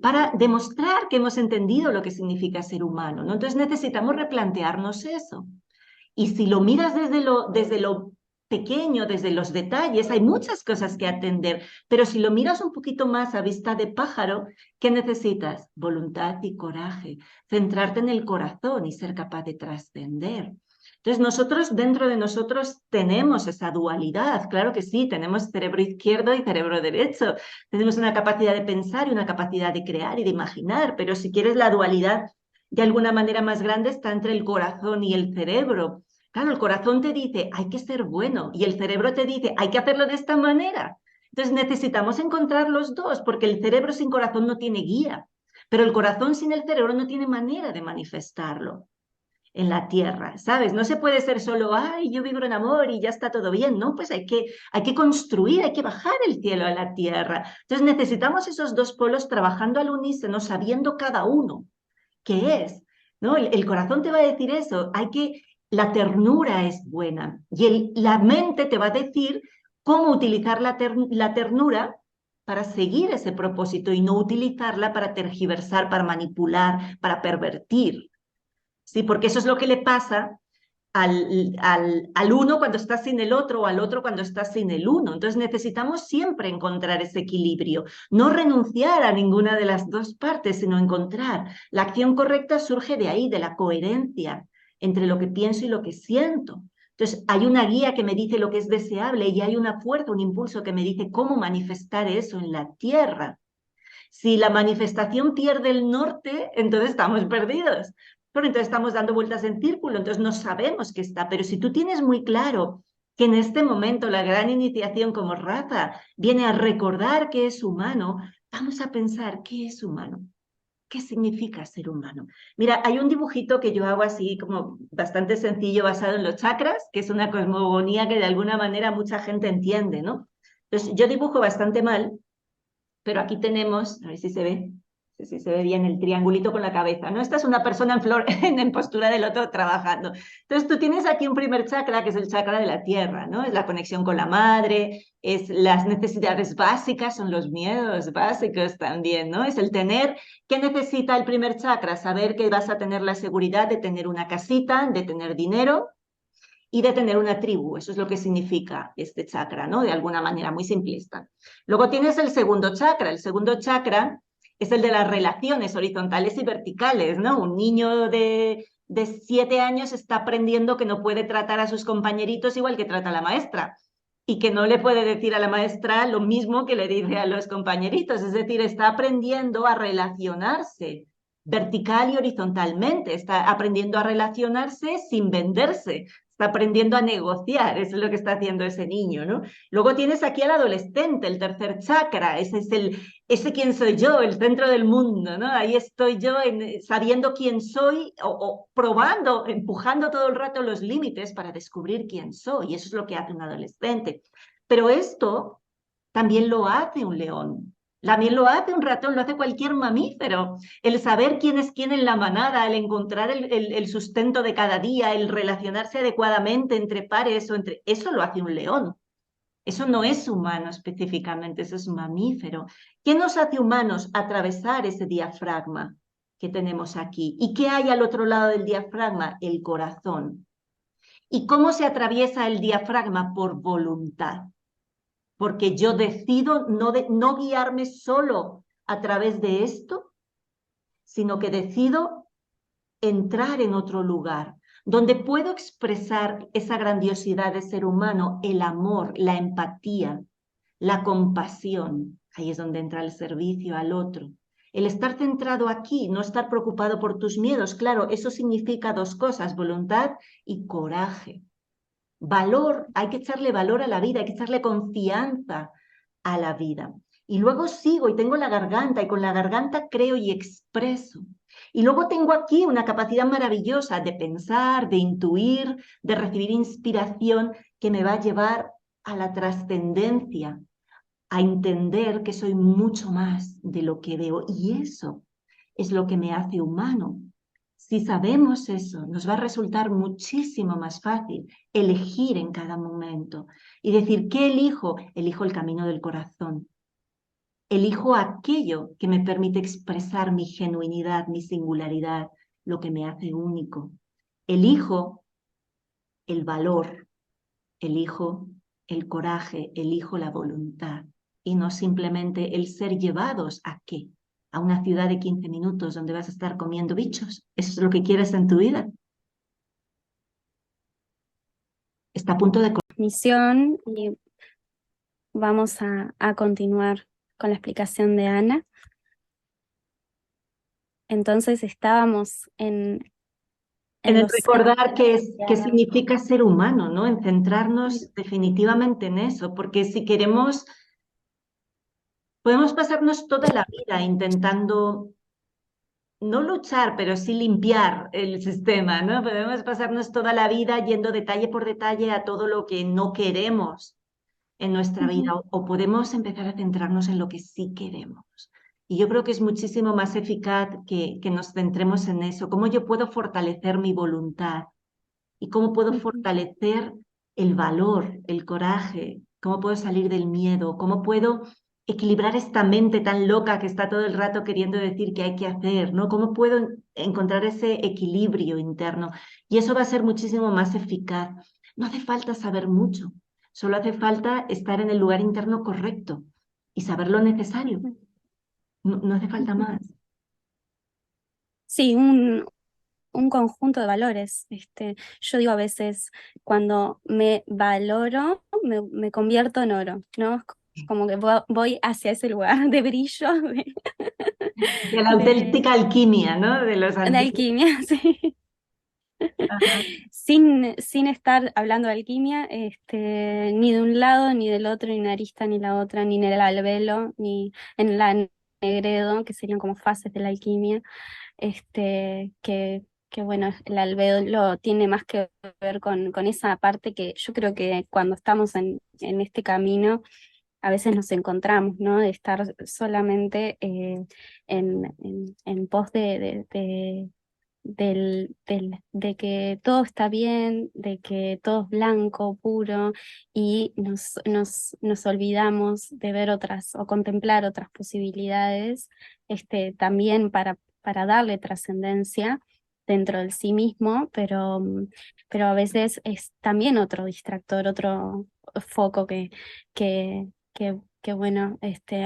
para demostrar que hemos entendido lo que significa ser humano, ¿no? Entonces necesitamos replantearnos eso. Y si lo miras desde lo pequeño, desde los detalles, hay muchas cosas que atender, pero si lo miras un poquito más a vista de pájaro, ¿qué necesitas? Voluntad y coraje, centrarte en el corazón y ser capaz de trascender. Entonces nosotros, dentro de nosotros, tenemos esa dualidad, claro que sí, tenemos cerebro izquierdo y cerebro derecho, tenemos una capacidad de pensar y una capacidad de crear y de imaginar, pero si quieres la dualidad de alguna manera más grande está entre el corazón y el cerebro. Claro, el corazón te dice, hay que ser bueno, y el cerebro te dice, hay que hacerlo de esta manera. Entonces necesitamos encontrar los dos, porque el cerebro sin corazón no tiene guía, pero el corazón sin el cerebro no tiene manera de manifestarlo en la tierra, ¿sabes? No se puede ser solo, ay, yo vibro en amor y ya está todo bien, ¿no? Pues hay que construir, hay que bajar el cielo a la tierra. Entonces necesitamos esos dos polos trabajando al unísono, sabiendo cada uno qué es, ¿no? El corazón te va a decir eso, la ternura es buena y la mente te va a decir cómo utilizar la ternura para seguir ese propósito y no utilizarla para tergiversar, para manipular, para pervertir. ¿Sí? Porque eso es lo que le pasa al uno cuando está sin el otro o al otro cuando está sin el uno. Entonces necesitamos siempre encontrar ese equilibrio, no renunciar a ninguna de las dos partes, sino encontrar. La acción correcta surge de ahí, de la coherencia entre lo que pienso y lo que siento. Entonces hay una guía que me dice lo que es deseable y hay una fuerza, un impulso que me dice cómo manifestar eso en la tierra. Si la manifestación pierde el norte, entonces estamos perdidos. Pero entonces estamos dando vueltas en círculo, entonces no sabemos qué está. Pero si tú tienes muy claro que en este momento la gran iniciación como raza viene a recordar que es humano, vamos a pensar qué es humano. ¿Qué significa ser humano? Mira, hay un dibujito que yo hago así como bastante sencillo basado en los chakras, que es una cosmogonía que de alguna manera mucha gente entiende, ¿no? Entonces yo dibujo bastante mal, pero aquí tenemos, a ver si se ve, Sí, sí, se ve bien el triangulito con la cabeza, ¿no? Esta es una persona en flor, en postura del otro trabajando. Entonces tú tienes aquí un primer chakra, que es el chakra de la tierra, ¿no? Es la conexión con la madre, es las necesidades básicas, son los miedos básicos también, ¿no? Es el tener, ¿qué necesita el primer chakra? Saber que vas a tener la seguridad de tener una casita, de tener dinero y de tener una tribu. Eso es lo que significa este chakra, ¿no? De alguna manera muy simplista. Luego tienes el segundo chakra. El segundo chakra es el de las relaciones horizontales y verticales, ¿no? Un niño de 7 años está aprendiendo que no puede tratar a sus compañeritos igual que trata a la maestra y que no le puede decir a la maestra lo mismo que le dice a los compañeritos. Es decir, está aprendiendo a relacionarse vertical y horizontalmente, está aprendiendo a relacionarse sin venderse, está aprendiendo a negociar, eso es lo que está haciendo ese niño, ¿no? Luego tienes aquí al adolescente, el tercer chakra, ese es ese quién soy yo, el centro del mundo, ¿no? Ahí estoy yo sabiendo quién soy o probando, empujando todo el rato los límites para descubrir quién soy, y eso es lo que hace un adolescente. Pero esto también lo hace un león. También lo hace un ratón, lo hace cualquier mamífero. El saber quién es quién en la manada, el encontrar el sustento de cada día, el relacionarse adecuadamente entre pares o entre... Eso lo hace un león. Eso no es humano específicamente, eso es mamífero. ¿Qué nos hace humanos? Atravesar ese diafragma que tenemos aquí. ¿Y qué hay al otro lado del diafragma? El corazón. ¿Y cómo se atraviesa el diafragma? Por voluntad, porque yo decido no guiarme solo a través de esto, sino que decido entrar en otro lugar, donde puedo expresar esa grandiosidad de ser humano, el amor, la empatía, la compasión. Ahí es donde entra el servicio al otro. El estar centrado aquí, no estar preocupado por tus miedos, claro, eso significa dos cosas, voluntad y coraje. Valor, hay que echarle valor a la vida, hay que echarle confianza a la vida. Y luego sigo y tengo la garganta y con la garganta creo y expreso. Y luego tengo aquí una capacidad maravillosa de pensar, de intuir, de recibir inspiración que me va a llevar a la trascendencia, a entender que soy mucho más de lo que veo. Y eso es lo que me hace humano. Si sabemos eso, nos va a resultar muchísimo más fácil elegir en cada momento y decir, ¿qué elijo? Elijo el camino del corazón. Elijo aquello que me permite expresar mi genuinidad, mi singularidad, lo que me hace único. Elijo el valor, elijo el coraje, elijo la voluntad y no simplemente el ser llevados a qué, a una ciudad de 15 minutos donde vas a estar comiendo bichos. ¿Eso es lo que quieres en tu vida? Está a punto de... Misión y vamos a continuar con la explicación de Ana. Entonces estábamos En en el los centros recordar qué de significa ser humano, ¿no? En centrarnos definitivamente en eso, porque si queremos, podemos pasarnos toda la vida intentando no luchar, pero sí limpiar el sistema, ¿no? Podemos pasarnos toda la vida yendo detalle por detalle a todo lo que no queremos en nuestra vida, Ujú, o podemos empezar a centrarnos en lo que sí queremos. Y yo creo que es muchísimo más eficaz que nos centremos en eso, cómo yo puedo fortalecer mi voluntad y cómo puedo ujú, fortalecer el valor, el coraje, cómo puedo salir del miedo, cómo puedo equilibrar esta mente tan loca que está todo el rato queriendo decir qué hay que hacer, ¿no? ¿Cómo puedo encontrar ese equilibrio interno? Y eso va a ser muchísimo más eficaz. No hace falta saber mucho, solo hace falta estar en el lugar interno correcto y saber lo necesario. ujú, No hace falta ujú. más. Sí, un conjunto de valores. Yo digo a veces, cuando me valoro, me convierto en oro, ¿no? Es como que voy hacia ese lugar de brillo, De la de, auténtica alquimia, ¿no? De los de antiguos. alquimia, sí. Sin estar hablando de alquimia, ni de un lado, ni del otro, ni una arista, ni la otra, ni en el albelo, ni en la negredo, que serían como fases de la alquimia, que bueno, el albelo tiene más que ver con esa parte que yo creo que cuando estamos en este camino, a veces nos encontramos, ¿no? De estar solamente en pos de que todo está bien, de que todo es blanco, puro, y nos olvidamos de ver otras o contemplar otras posibilidades, también para darle trascendencia dentro del sí mismo, pero a veces es también otro distractor, otro foco que bueno,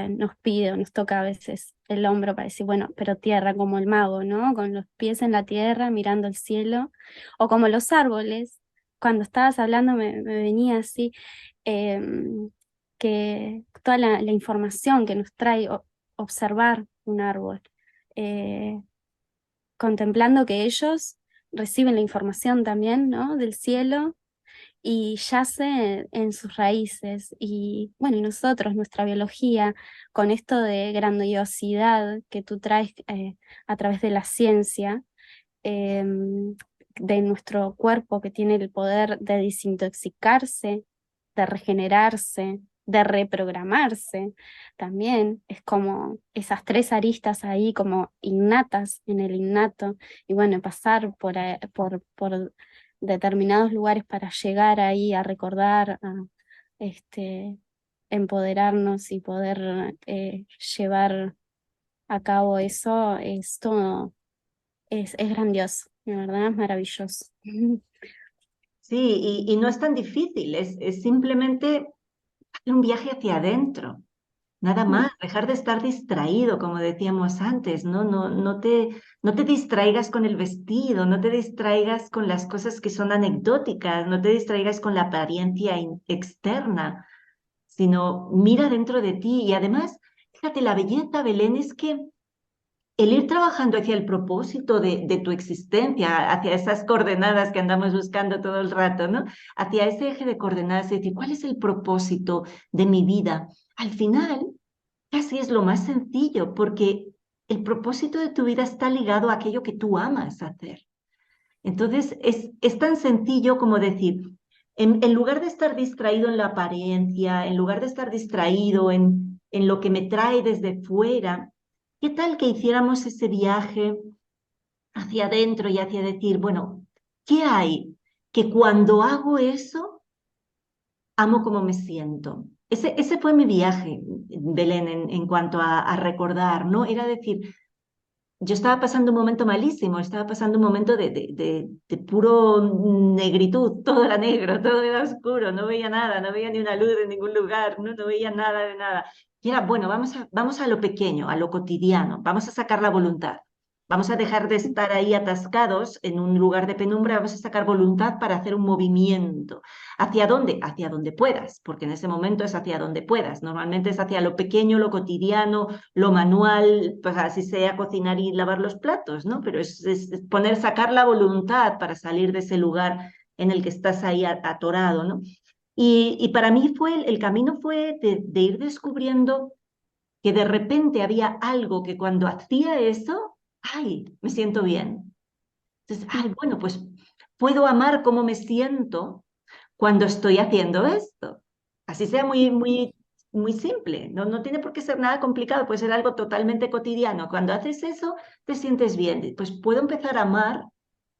nos pide o nos toca a veces el hombro para decir, bueno, pero tierra como el mago, ¿no? Con los pies en la tierra, mirando el cielo, o como los árboles. Cuando estabas hablando me venía así, em, que toda la información que nos trae observar un árbol, eh, contemplando que ellos reciben la información también, ¿no? Del cielo y yace en sus raíces. Y bueno, y nosotros, nuestra biología, con esto de grandiosidad que tú traes a través de la ciencia, de nuestro cuerpo que tiene el poder de desintoxicarse, de regenerarse, de reprogramarse, también es como esas tres aristas ahí como innatas en el innato, y bueno, pasar por determinados lugares para llegar ahí a recordar, a este, empoderarnos y poder llevar a cabo eso, es todo, es grandioso, de verdad es maravilloso. Sí, y no es tan difícil, es simplemente un viaje hacia adentro. Nada más, dejar de estar distraído, como decíamos antes, ¿no? No te distraigas con el vestido, no te distraigas con las cosas que son anecdóticas, no te distraigas con la apariencia externa, sino mira dentro de ti. Y además, fíjate, la belleza, Belén, es que el ir trabajando hacia el propósito de tu existencia, hacia esas coordenadas que andamos buscando todo el rato, ¿no? Hacia ese eje de coordenadas, es decir, ¿cuál es el propósito de mi vida? Al final, casi es lo más sencillo, porque el propósito de tu vida está ligado a aquello que tú amas hacer. Entonces, es tan sencillo como decir, en lugar de estar distraído en la apariencia, en lugar de estar distraído en lo que me trae desde fuera, ¿qué tal que hiciéramos ese viaje hacia adentro y hacia decir, bueno, ¿qué hay? Que cuando hago eso, amo cómo me siento. Ese fue mi viaje, Belén, en cuanto a recordar, ¿no? Era decir, yo estaba pasando un momento malísimo, estaba pasando un momento de puro negritud, todo era negro, todo era oscuro, no veía nada, no veía ni una luz en ningún lugar, no veía nada de nada. Y era, bueno, vamos a lo pequeño, a lo cotidiano, vamos a sacar la voluntad. Vamos a dejar de estar ahí atascados en un lugar de penumbra, vamos a sacar voluntad para hacer un movimiento. ¿Hacia dónde? Hacia donde puedas, porque en ese momento es hacia donde puedas. Normalmente es hacia lo pequeño, lo cotidiano, lo manual, pues así sea cocinar y lavar los platos, ¿no? Pero es poner, sacar la voluntad para salir de ese lugar en el que estás ahí atorado, ¿no? Y para mí fue, el camino fue de ir descubriendo que de repente había algo que cuando hacía eso, ay, me siento bien. Entonces, ay, bueno, pues puedo amar cómo me siento cuando estoy haciendo esto. Así sea muy simple, no tiene por qué ser nada complicado, puede ser algo totalmente cotidiano. Cuando haces eso, te sientes bien. Pues puedo empezar a amar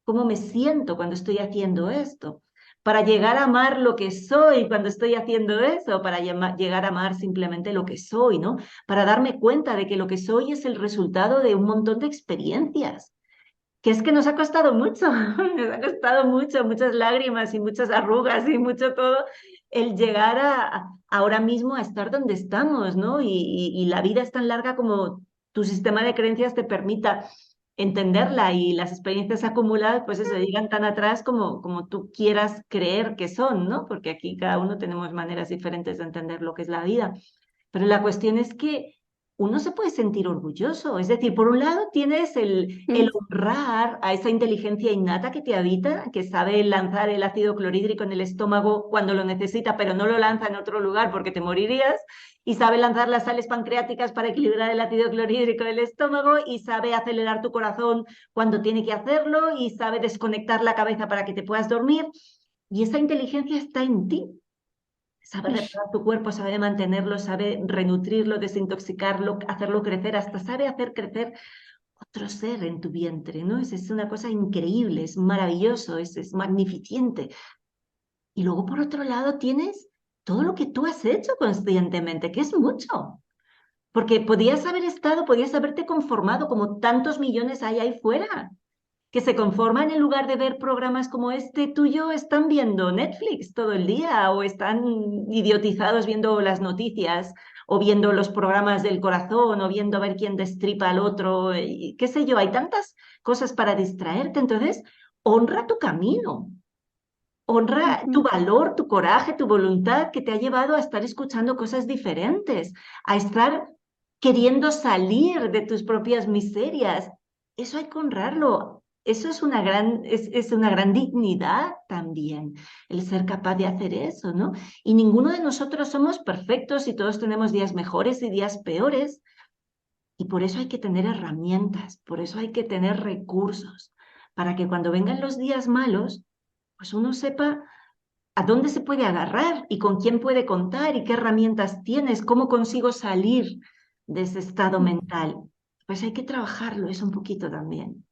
cómo me siento cuando estoy haciendo esto, para llegar a amar lo que soy cuando estoy haciendo eso, para llegar a amar simplemente lo que soy, ¿no? Para darme cuenta de que lo que soy es el resultado de un montón de experiencias que es que nos ha costado mucho, nos ha costado mucho, muchas lágrimas y muchas arrugas y mucho todo el llegar ahora mismo a estar donde estamos, ¿no? Y la vida es tan larga como tu sistema de creencias te permita entenderla y las experiencias acumuladas, pues eso, llegan tan atrás como tú quieras creer que son, ¿no? Porque aquí cada uno tenemos maneras diferentes de entender lo que es la vida. Pero la cuestión es que uno se puede sentir orgulloso. Es decir, por un lado tienes el honrar a esa inteligencia innata que te habita, que sabe lanzar el ácido clorhídrico en el estómago cuando lo necesita, pero no lo lanza en otro lugar porque te morirías, y sabe lanzar las sales pancreáticas para equilibrar el ácido clorhídrico del estómago, y sabe acelerar tu corazón cuando tiene que hacerlo, y sabe desconectar la cabeza para que te puedas dormir. Y esa inteligencia está en ti. Sabe reparar tu cuerpo, sabe mantenerlo, sabe renutrirlo, desintoxicarlo, hacerlo crecer, hasta sabe hacer crecer otro ser en tu vientre, ¿no? Es una cosa increíble, es maravilloso, es magnificente. Y luego, por otro lado, tienes todo lo que tú has hecho conscientemente, que es mucho. Porque podías haberte conformado como tantos millones hay ahí fuera, que se conforman en lugar de ver programas como este tuyo, están viendo Netflix todo el día o están idiotizados viendo las noticias o viendo los programas del corazón o viendo a ver quién destripa al otro, y qué sé yo, hay tantas cosas para distraerte, entonces honra tu camino. Honra tu Ujú. valor, tu coraje, tu voluntad que te ha llevado a estar escuchando cosas diferentes, a estar queriendo salir de tus propias miserias. Eso hay que honrarlo. Eso es una gran dignidad también, el ser capaz de hacer eso, ¿no? Y ninguno de nosotros somos perfectos y todos tenemos días mejores y días peores. Y por eso hay que tener herramientas, por eso hay que tener recursos, para que cuando vengan los días malos, pues uno sepa a dónde se puede agarrar y con quién puede contar y qué herramientas tienes, cómo consigo salir de ese estado mental. Pues hay que trabajarlo eso un poquito también.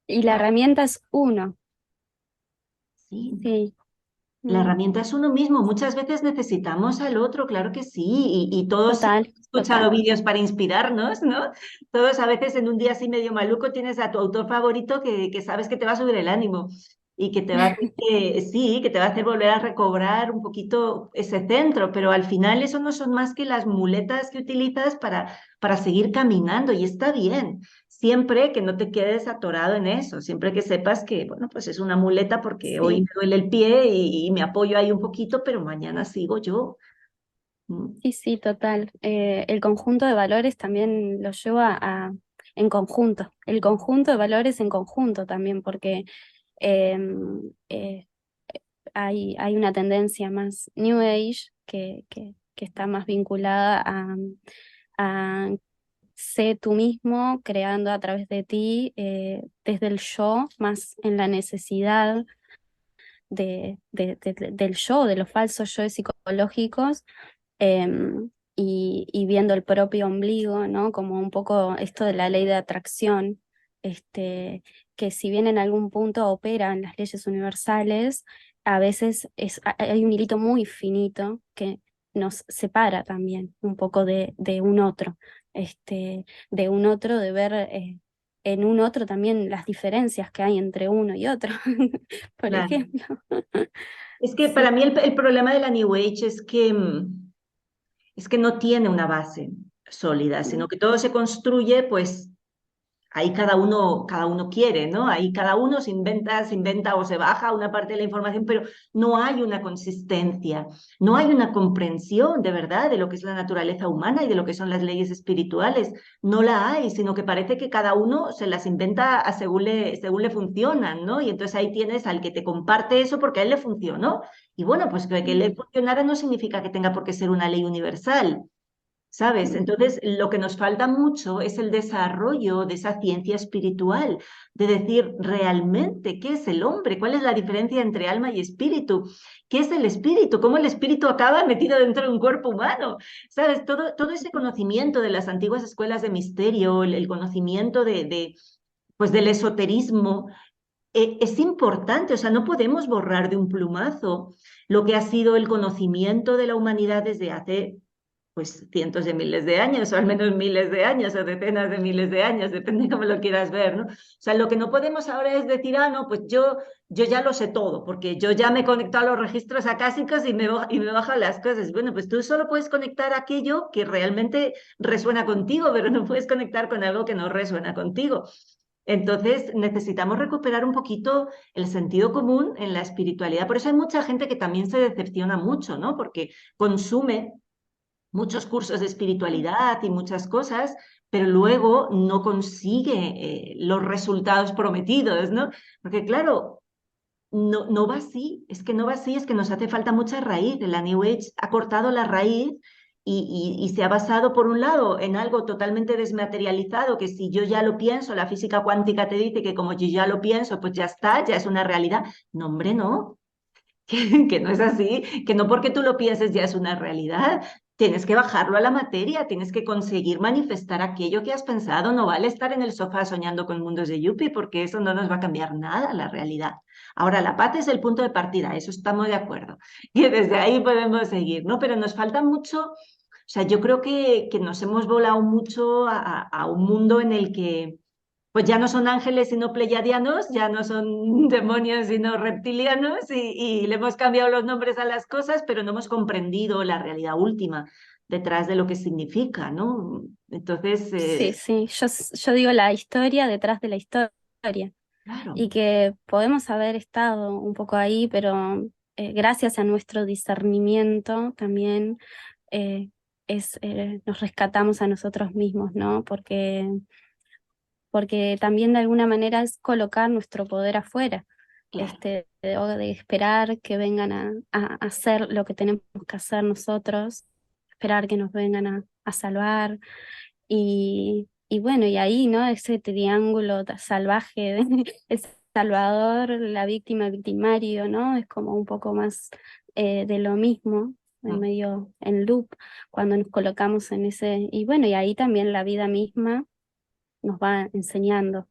Y la herramienta es uno, Sí. sí. La Mm. herramienta es uno mismo. Muchas veces necesitamos al otro, claro que sí, y todos hemos Total, escuchado total. vídeos para inspirarnos, ¿no? Todos a veces en un día así medio maluco tienes a tu autor favorito que sabes que te va a subir el ánimo y que te va a hacer sí, que te va a hacer volver a recobrar un poquito ese centro, pero al final eso no son más que las muletas que utilizas para seguir caminando y está bien. Siempre que no te quedes atorado en eso, siempre que sepas que, bueno, pues es una muleta porque hoy me Sí, duele el pie y me apoyo ahí un poquito, pero mañana sigo yo. Mm, sí, sí, total. El conjunto de valores también lo lleva en conjunto. El conjunto de valores en conjunto también, porque em, hay una tendencia más New Age que está más vinculada a sé tú mismo, creando a través de ti, desde el yo, más en la necesidad del yo, de los falsos yoes psicológicos, y viendo el propio ombligo, ¿no? Como un poco esto de la ley de atracción, este, que si bien en algún punto operan las leyes universales, a veces hay un hilito muy finito que nos separa también un poco de un otro, de un otro, de ver en un otro también las diferencias que hay entre uno y otro, por claro. ejemplo. Es que para Sí. mí el problema de la New Age es que no tiene una base sólida, sino que todo se construye pues ahí cada uno quiere, ¿no? Ahí cada uno se inventa o se baja una parte de la información, pero no hay una consistencia, no hay una comprensión de verdad de lo que es la naturaleza humana y de lo que son las leyes espirituales. No la hay, sino que parece que cada uno se las inventa según le funcionan, ¿no? Y entonces ahí tienes al que te comparte eso porque a él le funcionó. Y bueno, pues que le funcionara no significa que tenga por qué ser una ley universal. ¿Sabes? Entonces, lo que nos falta mucho es el desarrollo de esa ciencia espiritual, de decir realmente qué es el hombre, cuál es la diferencia entre alma y espíritu, qué es el espíritu, cómo el espíritu acaba metido dentro de un cuerpo humano. ¿Sabes? Todo ese conocimiento de las antiguas escuelas de misterio, el conocimiento pues del esoterismo, es importante, o sea, no podemos borrar de un plumazo lo que ha sido el conocimiento de la humanidad desde hace pues cientos de miles de años, o al menos miles de años, o decenas de miles de años, depende de cómo lo quieras ver, ¿no? O sea, lo que no podemos ahora es decir, ah, no, pues yo ya lo sé todo, porque yo ya me he conectado a los registros acásicos y me bajan las cosas. Bueno, pues tú solo puedes conectar aquello que realmente resuena contigo, pero no puedes conectar con algo que no resuena contigo. Entonces, necesitamos recuperar un poquito el sentido común en la espiritualidad. Por eso hay mucha gente que también se decepciona mucho, ¿no? Porque consume muchos cursos de espiritualidad y muchas cosas, pero luego no consigue los resultados prometidos, ¿no? Porque claro, no va así, es que no va así, es que nos hace falta mucha raíz. La New Age ha cortado la raíz y se ha basado, por un lado, en algo totalmente desmaterializado, que si yo ya lo pienso, la física cuántica te dice que como yo ya lo pienso, pues ya está, ya es una realidad. No, hombre, no. que no es así, que no porque tú lo pienses ya es una realidad. Tienes que bajarlo a la materia, tienes que conseguir manifestar aquello que has pensado. No vale estar en el sofá soñando con mundos de Yuppie, porque eso no nos va a cambiar nada la realidad. Ahora, la paz es el punto de partida, eso estamos de acuerdo. Y desde ahí podemos seguir, ¿no? Pero nos falta mucho, o sea, yo creo que nos hemos volado mucho a un mundo en el que pues ya no son ángeles sino pleyadianos, ya no son demonios sino reptilianos y le hemos cambiado los nombres a las cosas, pero no hemos comprendido la realidad última detrás de lo que significa, ¿no? Entonces, Sí, sí, yo digo la historia detrás de la historia claro, y que podemos haber estado un poco ahí, pero gracias a nuestro discernimiento también eh, nos rescatamos a nosotros mismos, ¿no? Porque también de alguna manera es colocar nuestro poder afuera, claro. o de esperar que vengan a hacer lo que tenemos que hacer nosotros, esperar que nos vengan a salvar y bueno, y ahí, ¿no? Ese triángulo salvaje de el Salvador, la víctima, el victimario, ¿no? Es como un poco más de lo mismo, en Mm. medio, en loop, cuando nos colocamos en ese, y bueno, y ahí también la vida misma nos va enseñando.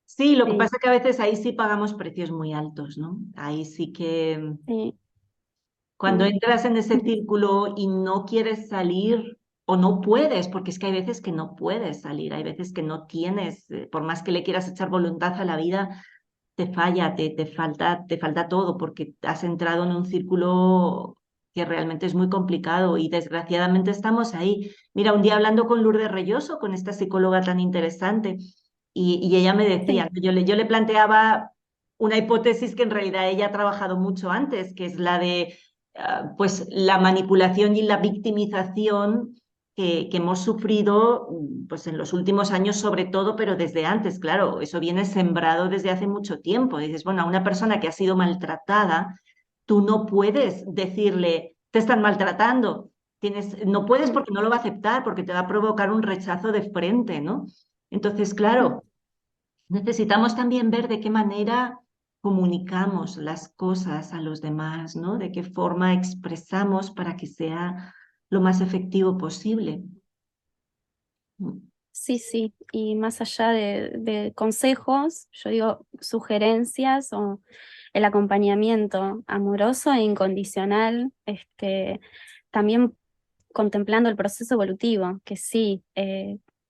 Sí, lo que Sí, pasa es que a veces ahí sí pagamos precios muy altos, ¿no? Ahí sí que sí. cuando Mm. entras en ese círculo y no quieres salir o no puedes, porque es que hay veces que no puedes salir, hay veces que no tienes, por más que le quieras echar voluntad a la vida, te falla, te falta todo, porque has entrado en un círculo que realmente es muy complicado y desgraciadamente estamos ahí. Mira, un día hablando con Lourdes Reyoso, con esta psicóloga tan interesante, y ella me decía, Sí, yo le planteaba una hipótesis que en realidad ella ha trabajado mucho antes, que es la de pues la manipulación y la victimización que hemos sufrido pues en los últimos años sobre todo, pero desde antes, claro, eso viene sembrado desde hace mucho tiempo. Dices, bueno, a una persona que ha sido maltratada, tú no puedes decirle, te están maltratando. No puedes mm, porque no lo va a aceptar, porque te va a provocar un rechazo de frente, ¿no? Entonces, mm, claro, necesitamos también ver de qué manera comunicamos las cosas a los demás, ¿no? De qué forma expresamos para que sea lo más efectivo posible. Mm. sí, sí. Y más allá de consejos, yo digo sugerencias o el acompañamiento amoroso e incondicional, también contemplando el proceso evolutivo, que sí,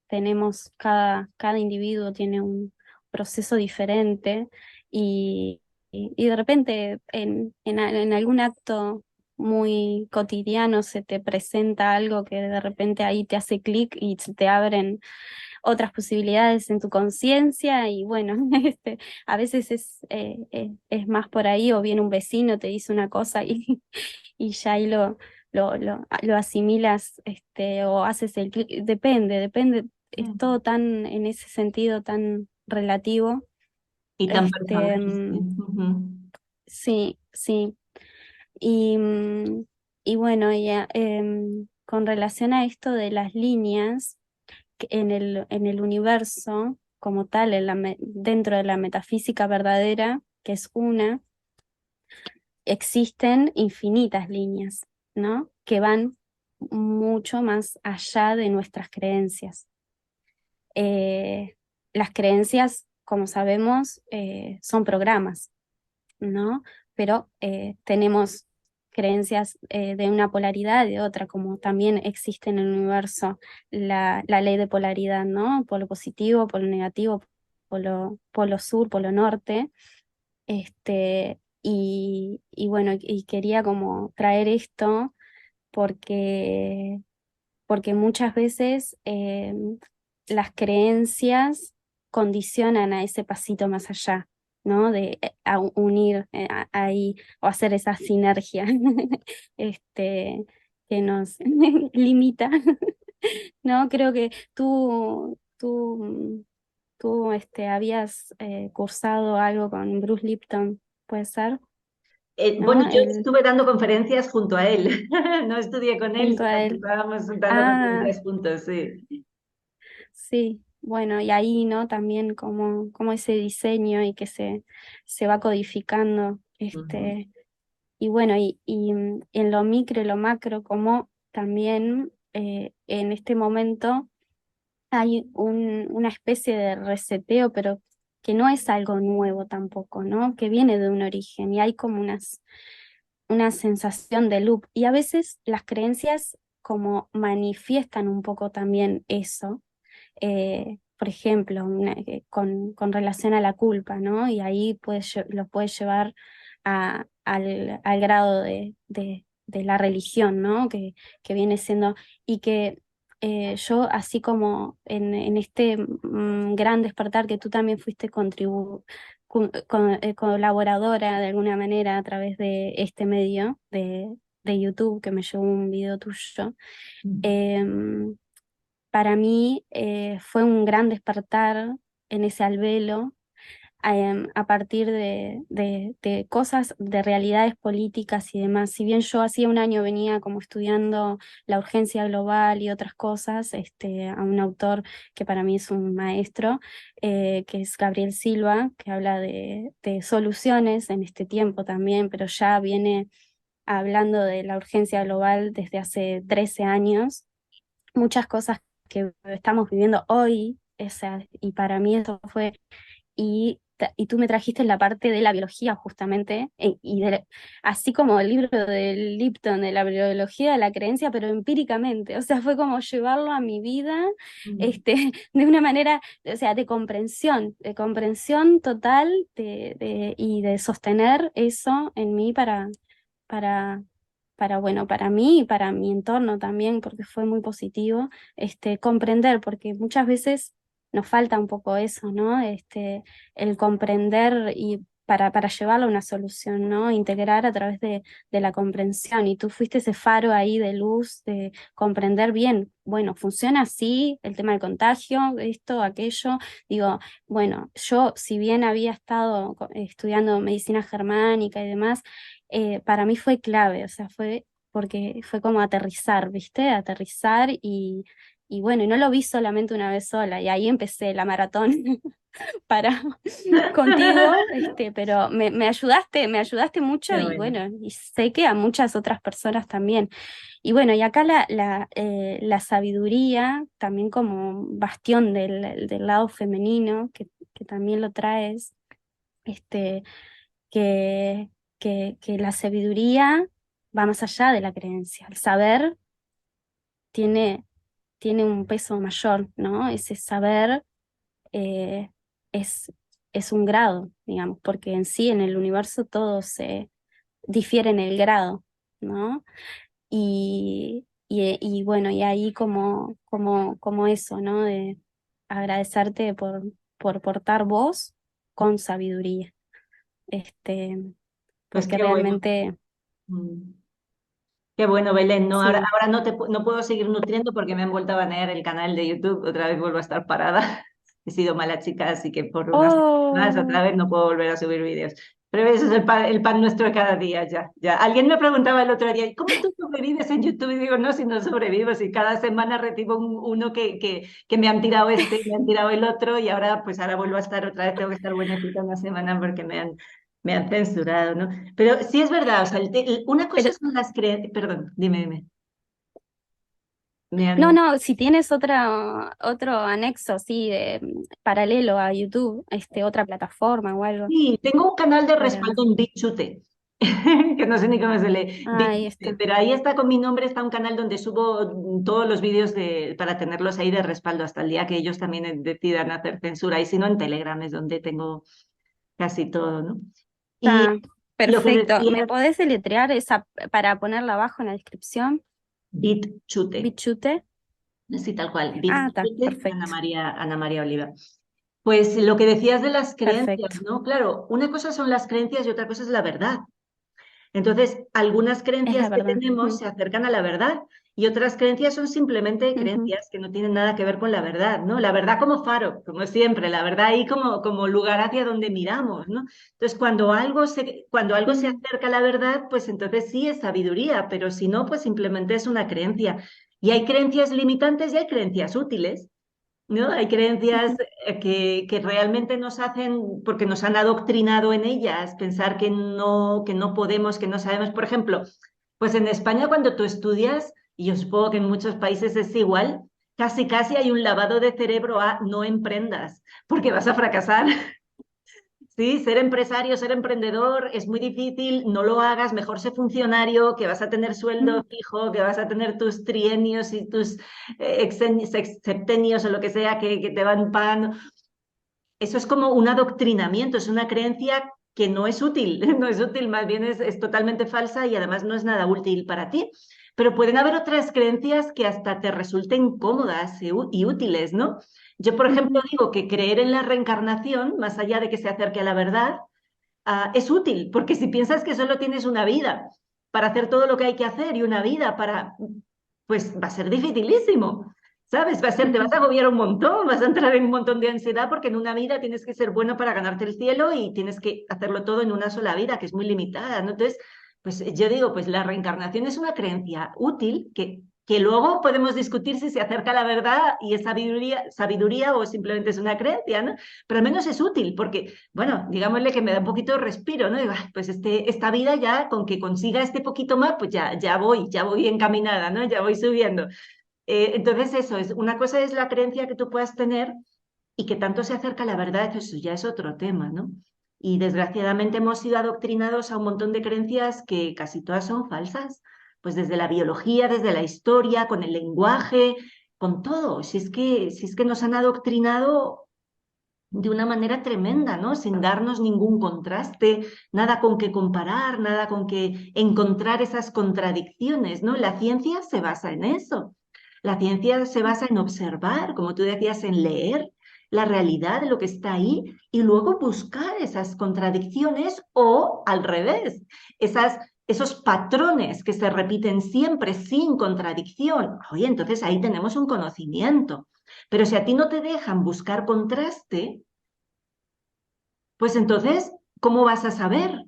tenemos, cada individuo tiene un proceso diferente y de repente en algún acto muy cotidiano se te presenta algo que de repente ahí te hace clic y se te abren otras posibilidades en tu conciencia y bueno, a veces es más por ahí o viene un vecino, te dice una cosa y, y ya ahí lo asimilas o haces el clic, depende, es todo tan en ese sentido tan relativo. Y tan personal. Sí. Mm, Ujú. sí, sí. Y, y bueno, con relación a esto de las líneas, que en el universo como tal, dentro de la metafísica verdadera, que es una, existen infinitas líneas, ¿no? Que van mucho más allá de nuestras creencias. Eh, las creencias, como sabemos, son programas, ¿no? Pero tenemos creencias de una polaridad y de otra, como también existe en el universo la ley de polaridad, ¿no? Polo positivo, polo negativo, polo sur, polo norte. Y bueno, y quería como traer esto porque muchas veces las creencias condicionan a ese pasito más allá, ¿no? De unir ahí o hacer esa sinergia este, que nos limita, ¿no? Creo que tú habías cursado algo con Bruce Lipton, ¿puede ser? Bueno, ¿No? yo Él, estuve dando conferencias junto a él. No estudié con él, junto sino a que él. estábamos dando Ah, conferencias juntos, sí. sí, bueno, y ahí, ¿no? También como ese diseño y que se va codificando. Ujú, Y bueno, en lo micro y lo macro, como también en este momento hay una especie de reseteo, pero que no es algo nuevo tampoco, ¿no? Que viene de un origen y hay como una sensación de loop. Y a veces las creencias como manifiestan un poco también eso. Por ejemplo, con relación a la culpa, ¿no? Y ahí lo puede llevar al grado de la religión, ¿no? Que viene siendo, y que yo, así como en este gran despertar que tú también fuiste colaboradora de alguna manera a través de este medio de YouTube, que me llevó un video tuyo. em, para mí fue un gran despertar en ese albelo, a partir de cosas, de realidades políticas y demás. Si bien yo hacía un año venía como estudiando la urgencia global y otras cosas, a un autor que para mí es un maestro, que es Gabriel Silva, que habla de soluciones en este tiempo también, pero ya viene hablando de la urgencia global desde hace 13 años. Muchas cosas que estamos viviendo hoy, o sea, y para mí eso fue, y tú me trajiste la parte de la biología justamente, así como el libro de Lipton de la biología de la creencia, pero empíricamente, o sea, fue como llevarlo a mi vida, ujú. de una manera, o sea, de comprensión total, y de sostener eso en mí para, bueno, para mí y para mi entorno también, porque fue muy positivo, comprender, porque muchas veces nos falta un poco eso, ¿no? El comprender y para llevarlo a una solución, ¿no? Integrar a través de la comprensión. Y tú fuiste ese faro ahí de luz, de comprender bien, bueno, funciona así, el tema del contagio, esto, aquello. Digo, bueno, yo, si bien había estado estudiando medicina germánica y demás, para mí fue clave, o sea, fue porque fue como aterrizar, ¿viste? Aterrizar y bueno, y no lo vi solamente una vez sola, y ahí empecé la maratón para contigo, pero me ayudaste mucho Qué y bueno. bueno, y sé que a muchas otras personas también. Y bueno, y acá la sabiduría, también como bastión del lado femenino, que también lo traes, este, que, que la sabiduría va más allá de la creencia. El saber tiene, tiene un peso mayor, ¿no? Ese saber eh, es, es un grado, digamos, porque en sí, en el universo, todo se difiere en el grado, ¿no? Y bueno, y ahí como eso, ¿no? De agradecerte por portar voz con sabiduría. Este, Pues porque qué bueno. realmente, Mm. Qué bueno, Belén. No, ahora, sí. ahora no puedo seguir nutriendo porque me han vuelto a banear el canal de YouTube. Otra vez vuelvo a estar parada. He sido mala chica, así que por unas semanas Oh, otra vez no puedo volver a subir vídeos. Pero eso es el pan nuestro de cada día, ya, ya. Alguien me preguntaba el otro día, ¿cómo tú sobrevives en YouTube? Y digo, no, si no sobrevivo, si cada semana recibo uno que me han tirado me han tirado el otro, y ahora pues ahora vuelvo a estar otra vez, tengo que estar buenecita una semana porque me han censurado, ¿no? Pero sí es verdad, o sea, una cosa pero son las creencias, perdón, dime. no, no, si tienes otro anexo, sí, paralelo a YouTube, otra plataforma o algo Sí, tengo un canal de para. respaldo en BitChute, que no sé ni cómo se lee, Ahí BitChute, está. pero ahí está con mi nombre, está un canal donde subo todos los vídeos para tenerlos ahí de respaldo hasta el día que ellos también decidan hacer censura, y si no en Telegram es donde tengo casi todo, ¿no? Y Está lo que perfecto. ¿Me decías, podés deletrear esa para ponerla abajo en la descripción? BitChute, Bichute. sí, tal cual, Ah, está, BitChute, perfecto, Ana María Oliva. Pues lo que decías de las creencias, perfecto. ¿no? Claro, una cosa son las creencias y otra cosa es la verdad. Entonces, algunas Es la creencias que verdad. tenemos Ujú, se acercan a la verdad, y otras creencias son simplemente ujú. creencias que no tienen nada que ver con la verdad, ¿no? La verdad como faro, como siempre, la verdad ahí como lugar hacia donde miramos, ¿no? Entonces, cuando algo se Mm, acerca a la verdad, pues entonces sí es sabiduría, pero si no, pues simplemente es una creencia. Y hay creencias limitantes y hay creencias útiles. ¿no? Hay creencias que realmente nos hacen, porque nos han adoctrinado en ellas, pensar que no podemos, que no sabemos. Por ejemplo, pues en España cuando tú estudias, y yo supongo que en muchos países es igual, casi casi hay un lavado de cerebro a no emprendas, porque vas a fracasar. Sí, ser empresario, ser emprendedor es muy difícil, no lo hagas, mejor sé funcionario, que vas a tener sueldo fijo, que vas a tener tus trienios y tus septenios o lo que sea que te van pagando. Eso es como un adoctrinamiento, es una creencia que no es útil, no es útil, más bien es totalmente falsa y además no es nada útil para ti. Pero pueden haber otras creencias que hasta te resulten cómodas y útiles, ¿no? Yo, por ejemplo, Ujú. digo que creer en la reencarnación, más allá de que se acerque a la verdad, es útil, porque si piensas que solo tienes una vida para hacer todo lo que hay que hacer y una vida para, pues va a ser dificilísimo, ¿sabes? Va a ser, te vas a Ujú. agobiar un montón, vas a entrar en un montón de ansiedad porque en una vida tienes que ser bueno para ganarte el cielo y tienes que hacerlo todo en una sola vida, que es muy limitada, ¿no? Entonces, pues yo digo, pues la reencarnación es una creencia útil que luego podemos discutir si se acerca a la verdad y es sabiduría o simplemente es una creencia, ¿no? Pero al menos es útil porque bueno, digámosle que me da un poquito de respiro, ¿no? Digo, "Ay, pues esta vida ya, con que consiga este poquito más, pues ya voy encaminada, ¿no? Ya voy subiendo. Entonces eso, una cosa es la creencia que tú puedas tener y que tanto se acerca a la verdad, eso ya es otro tema, ¿no? Y desgraciadamente hemos sido adoctrinados a un montón de creencias que casi todas son falsas, pues desde la biología, desde la historia, con el lenguaje, con todo. Si es que nos han adoctrinado de una manera tremenda, ¿no? Sin darnos ningún contraste, nada con que comparar, nada con que encontrar esas contradicciones, ¿no? La ciencia se basa en eso. La ciencia se basa en observar, como tú decías, en leer la realidad de lo que está ahí y luego buscar esas contradicciones o al revés, esos patrones que se repiten siempre sin contradicción. Oye, entonces ahí tenemos un conocimiento. Pero si a ti no te dejan buscar contraste, pues entonces, ¿cómo vas a saber?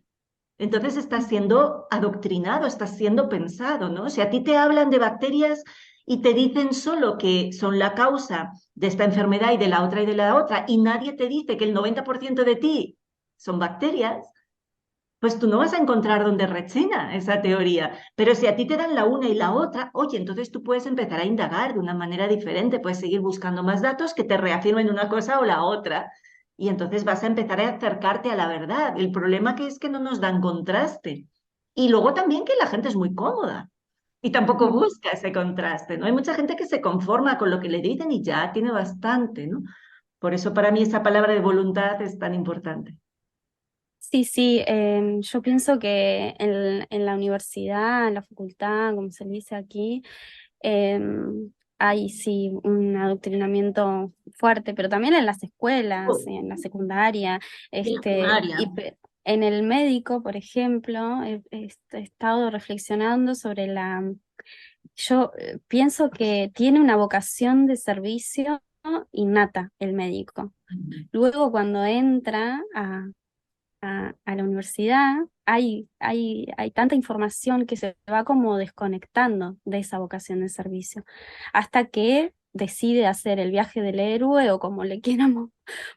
Entonces estás siendo adoctrinado, estás siendo pensado, ¿no? Si a ti te hablan de bacterias y te dicen solo que son la causa de esta enfermedad y de la otra, y nadie te dice que el 90% de ti son bacterias, pues tú no vas a encontrar dónde rechina esa teoría. Pero si a ti te dan la una y la otra, oye, entonces tú puedes empezar a indagar de una manera diferente, puedes seguir buscando más datos que te reafirmen una cosa o la otra. Y entonces vas a empezar a acercarte a la verdad. El problema que es que no nos dan contraste. Y luego también que la gente es muy cómoda y tampoco Ujú. busca ese contraste, ¿no? Hay mucha gente que se conforma con lo que le dicen y ya tiene bastante, ¿no? Por eso para mí esa palabra de voluntad es tan importante. Sí, sí, yo pienso que en la universidad, en la facultad, como se le dice aquí, hay sí un adoctrinamiento fuerte, pero también en las escuelas, en la secundaria, Y la y primaria. en el médico, por ejemplo, he estado reflexionando sobre yo pienso que tiene una vocación de servicio innata el médico. Luego, cuando entra a la universidad, hay tanta información que se va como desconectando de esa vocación de servicio, hasta que decide hacer el viaje del héroe o como le quieramos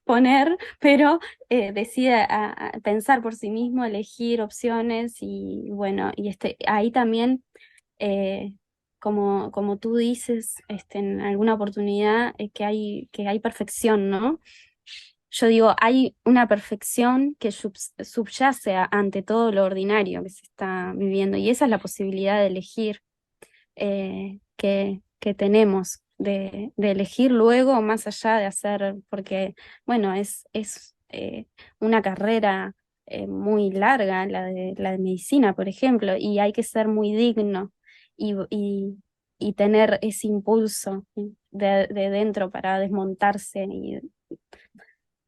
poner, pero decide a pensar por sí mismo, elegir opciones y bueno, ahí también, eh, como tú dices, en alguna oportunidad, que hay perfección, ¿no? Yo digo, hay una perfección que subyace ante todo lo ordinario que se está viviendo y esa es la posibilidad de elegir, que tenemos, de elegir luego más allá de hacer, porque bueno, es una carrera muy larga, la de medicina, por ejemplo, y hay que ser muy digno y, y, y tener ese impulso de dentro para desmontarse y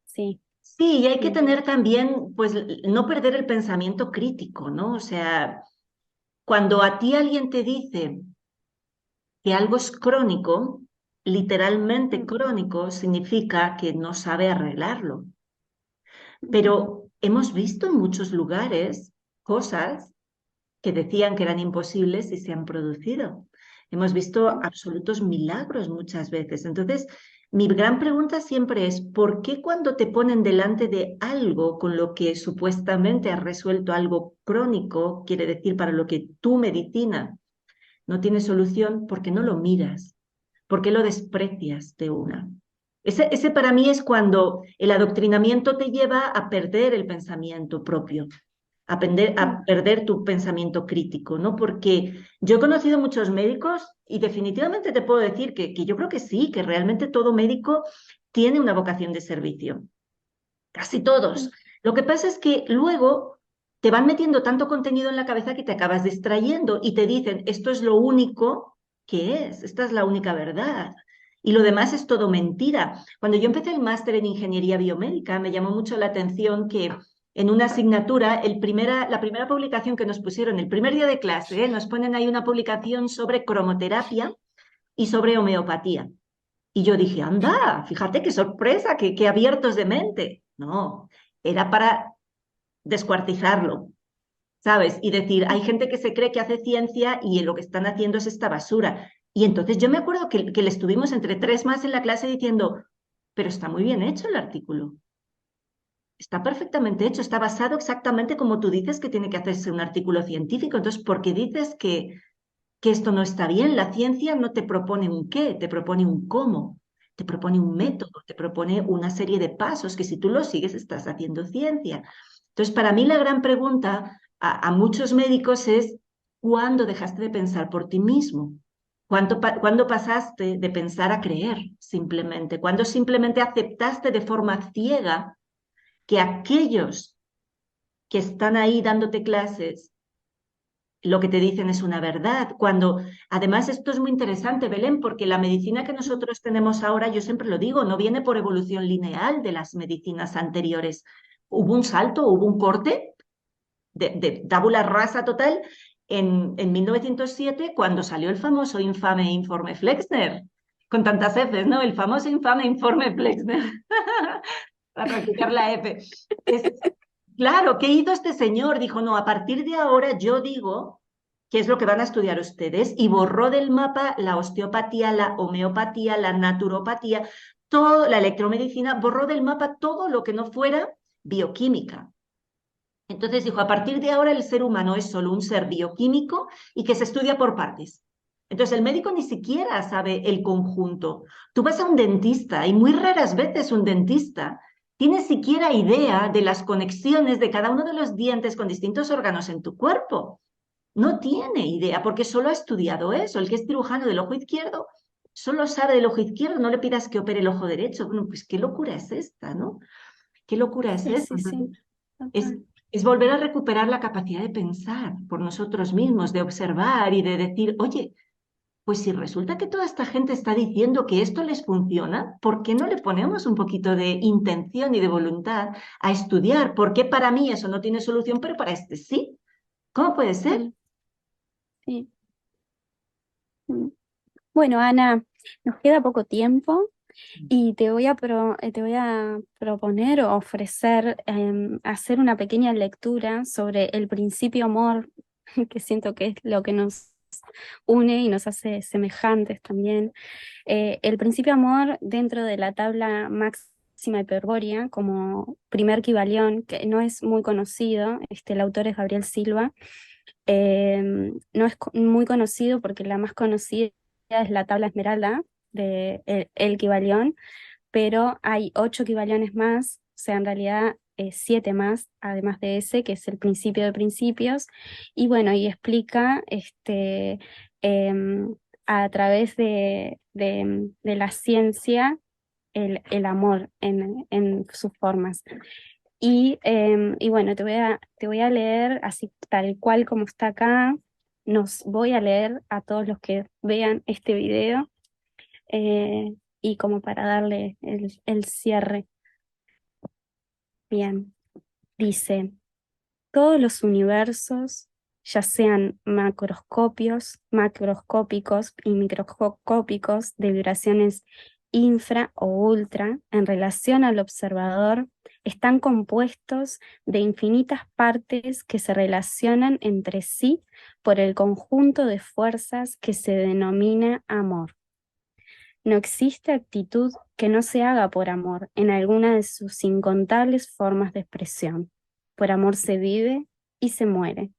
sí. Sí, y hay que Mm. tener también, pues, no perder el pensamiento crítico, ¿no? O sea, cuando a ti alguien te dice que algo es crónico, literalmente Mm. crónico significa que no sabe arreglarlo. Ujú. Pero hemos visto en muchos lugares cosas que decían que eran imposibles y se han producido. Hemos visto absolutos milagros muchas veces. Entonces, mi gran pregunta siempre es, ¿por qué cuando te ponen delante de algo con lo que supuestamente has resuelto algo crónico, quiere decir para lo que tu medicina no tiene solución, por qué no lo miras? ¿Por qué lo desprecias de una? Ese para mí es cuando el adoctrinamiento te lleva a perder el pensamiento propio, a perder tu pensamiento crítico, ¿no? Porque yo he conocido muchos médicos y definitivamente te puedo decir que yo creo que sí, que realmente todo médico tiene una vocación de servicio, casi todos. Lo que pasa es que luego te van metiendo tanto contenido en la cabeza que te acabas distrayendo y te dicen, esto es lo único que es, esta es la única verdad. Y lo demás es todo mentira. Cuando yo empecé el máster en ingeniería biomédica, me llamó mucho la atención que en una asignatura, la primera publicación que nos pusieron, el primer día de clase, nos ponen ahí una publicación sobre cromoterapia y sobre homeopatía. Y yo dije, anda, fíjate qué sorpresa, qué abiertos de mente. No, era para descuartizarlo, ¿sabes? Y decir, hay gente que se cree que hace ciencia y lo que están haciendo es esta basura. Y entonces yo me acuerdo que le estuvimos entre tres más en la clase diciendo, pero está muy bien hecho el artículo. Está perfectamente hecho, está basado exactamente como tú dices que tiene que hacerse un artículo científico. Entonces, ¿por qué dices que esto no está bien? La ciencia no te propone un qué, te propone un cómo, te propone un método, te propone una serie de pasos que si tú los sigues estás haciendo ciencia. Entonces, para mí la gran pregunta a muchos médicos es, ¿cuándo dejaste de pensar por ti mismo? ¿Cuándo pasaste de pensar a creer simplemente? ¿Cuándo simplemente aceptaste de forma ciega que aquellos que están ahí dándote clases lo que te dicen es una verdad? Cuando, además, esto es muy interesante, Belén, porque la medicina que nosotros tenemos ahora, yo siempre lo digo, no viene por evolución lineal de las medicinas anteriores. Hubo un salto, hubo un corte de tabula rasa total en 1907, cuando salió el famoso infame informe Flexner, con tantas Fs, ¿no? El famoso infame informe Flexner, para practicar la F. Es, Claro, ¿qué hizo este señor? Dijo, no, a partir de ahora yo digo qué es lo que van a estudiar ustedes y borró del mapa la osteopatía, la homeopatía, la naturopatía, toda la electromedicina, borró del mapa todo lo que no fuera bioquímica. Entonces dijo, a partir de ahora el ser humano es solo un ser bioquímico y que se estudia por partes. Entonces el médico ni siquiera sabe el conjunto. Tú vas a un dentista y muy raras veces un dentista tiene siquiera idea de las conexiones de cada uno de los dientes con distintos órganos en tu cuerpo. No tiene idea porque solo ha estudiado eso. El que es cirujano del ojo izquierdo solo sabe del ojo izquierdo. No le pidas que opere el ojo derecho. Bueno, pues qué locura es esta, ¿no? ¿Qué locura es Sí, esta? sí, sí, Es, total. es volver a recuperar la capacidad de pensar por nosotros mismos, de observar y de decir, oye, pues si resulta que toda esta gente está diciendo que esto les funciona, ¿por qué no le ponemos un poquito de intención y de voluntad a estudiar? ¿Por qué para mí eso no tiene solución, pero para este sí? ¿Cómo puede ser? Mm, sí. Mm. Bueno, Ana, nos queda poco tiempo y te voy a proponer o ofrecer hacer una pequeña lectura sobre el principio amor, que siento que es lo que nos une y nos hace semejantes también. El principio amor dentro de la tabla máxima hiperbórea como primer Kybalión, que no es muy conocido, el autor es Gabriel Silva. No es muy conocido porque la más conocida es la tabla esmeralda de el Kybalión, pero hay 8 Kybaliones más, o sea, en realidad 7 más, además de ese, que es el principio de principios, y bueno, y explica em, a través de la ciencia el amor en sus formas. Y bueno, te voy a leer así tal cual como está acá. Nos voy a leer a todos los que vean este video y como para darle el cierre. Bien, dice, todos los universos, ya sean macroscópicos y microscópicos de vibraciones infra o ultra en relación al observador, están compuestos de infinitas partes que se relacionan entre sí por el conjunto de fuerzas que se denomina amor. No existe actitud que no se haga por amor en alguna de sus incontables formas de expresión. Por amor se vive y se muere,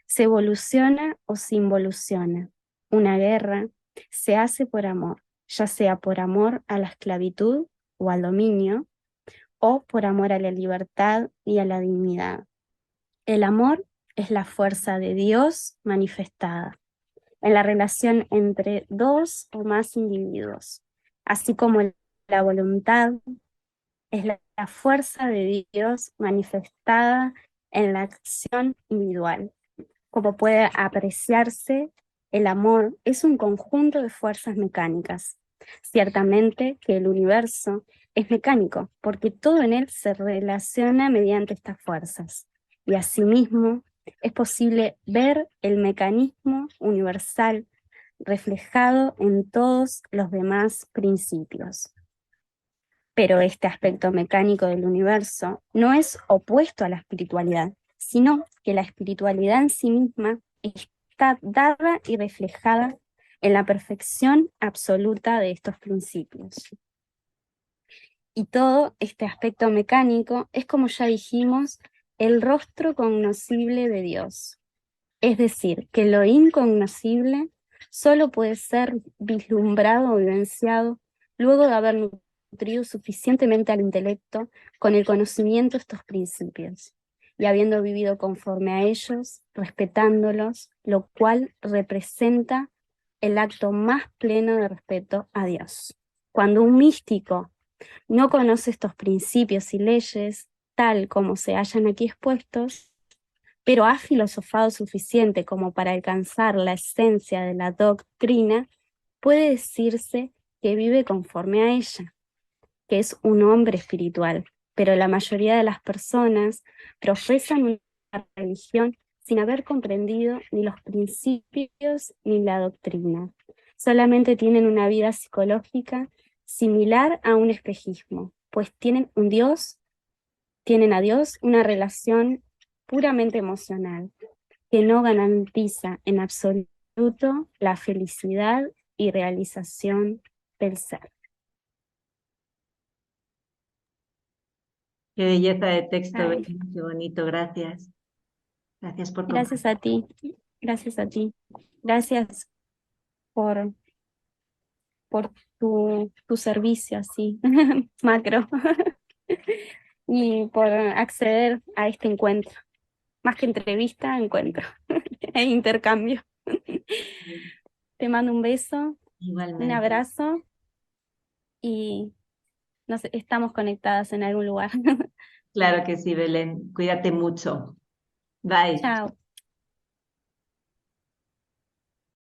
se evoluciona o se involuciona. Una guerra se hace por amor, ya sea por amor a la esclavitud o al dominio, o por amor a la libertad y a la dignidad. El amor es la fuerza de Dios manifestada en la relación entre dos o más individuos, así como la voluntad es la fuerza de Dios manifestada en la acción individual. Como puede apreciarse, el amor es un conjunto de fuerzas mecánicas. Ciertamente que el universo es mecánico, porque todo en él se relaciona mediante estas fuerzas. Y asimismo, es posible ver el mecanismo universal reflejado en todos los demás principios. Pero este aspecto mecánico del universo no es opuesto a la espiritualidad, sino que la espiritualidad en sí misma está dada y reflejada en la perfección absoluta de estos principios. Y todo este aspecto mecánico es, como ya dijimos, el rostro cognoscible de Dios. Es decir, que lo incognoscible solo puede ser vislumbrado o vivenciado luego de haber nutrido suficientemente al intelecto con el conocimiento de estos principios y habiendo vivido conforme a ellos, respetándolos, lo cual representa el acto más pleno de respeto a Dios. Cuando un místico no conoce estos principios y leyes tal como se hallan aquí expuestos, pero ha filosofado suficiente como para alcanzar la esencia de la doctrina, puede decirse que vive conforme a ella, que es un hombre espiritual, pero la mayoría de las personas profesan una religión sin haber comprendido ni los principios ni la doctrina. Solamente tienen una vida psicológica similar a un espejismo, pues tienen a Dios una relación puramente emocional que no garantiza en absoluto la felicidad y realización del ser. Qué belleza de texto, Ay, Belén, qué bonito, gracias. Gracias por gracias compartir. a ti, gracias a ti, gracias por, por tu servicio así, macro, y por acceder a este encuentro, más que entrevista, encuentro e intercambio. Te mando un beso, un Igualmente. abrazo y estamos conectadas en algún lugar. Claro que sí, Belén. Cuídate mucho. Bye. Chao.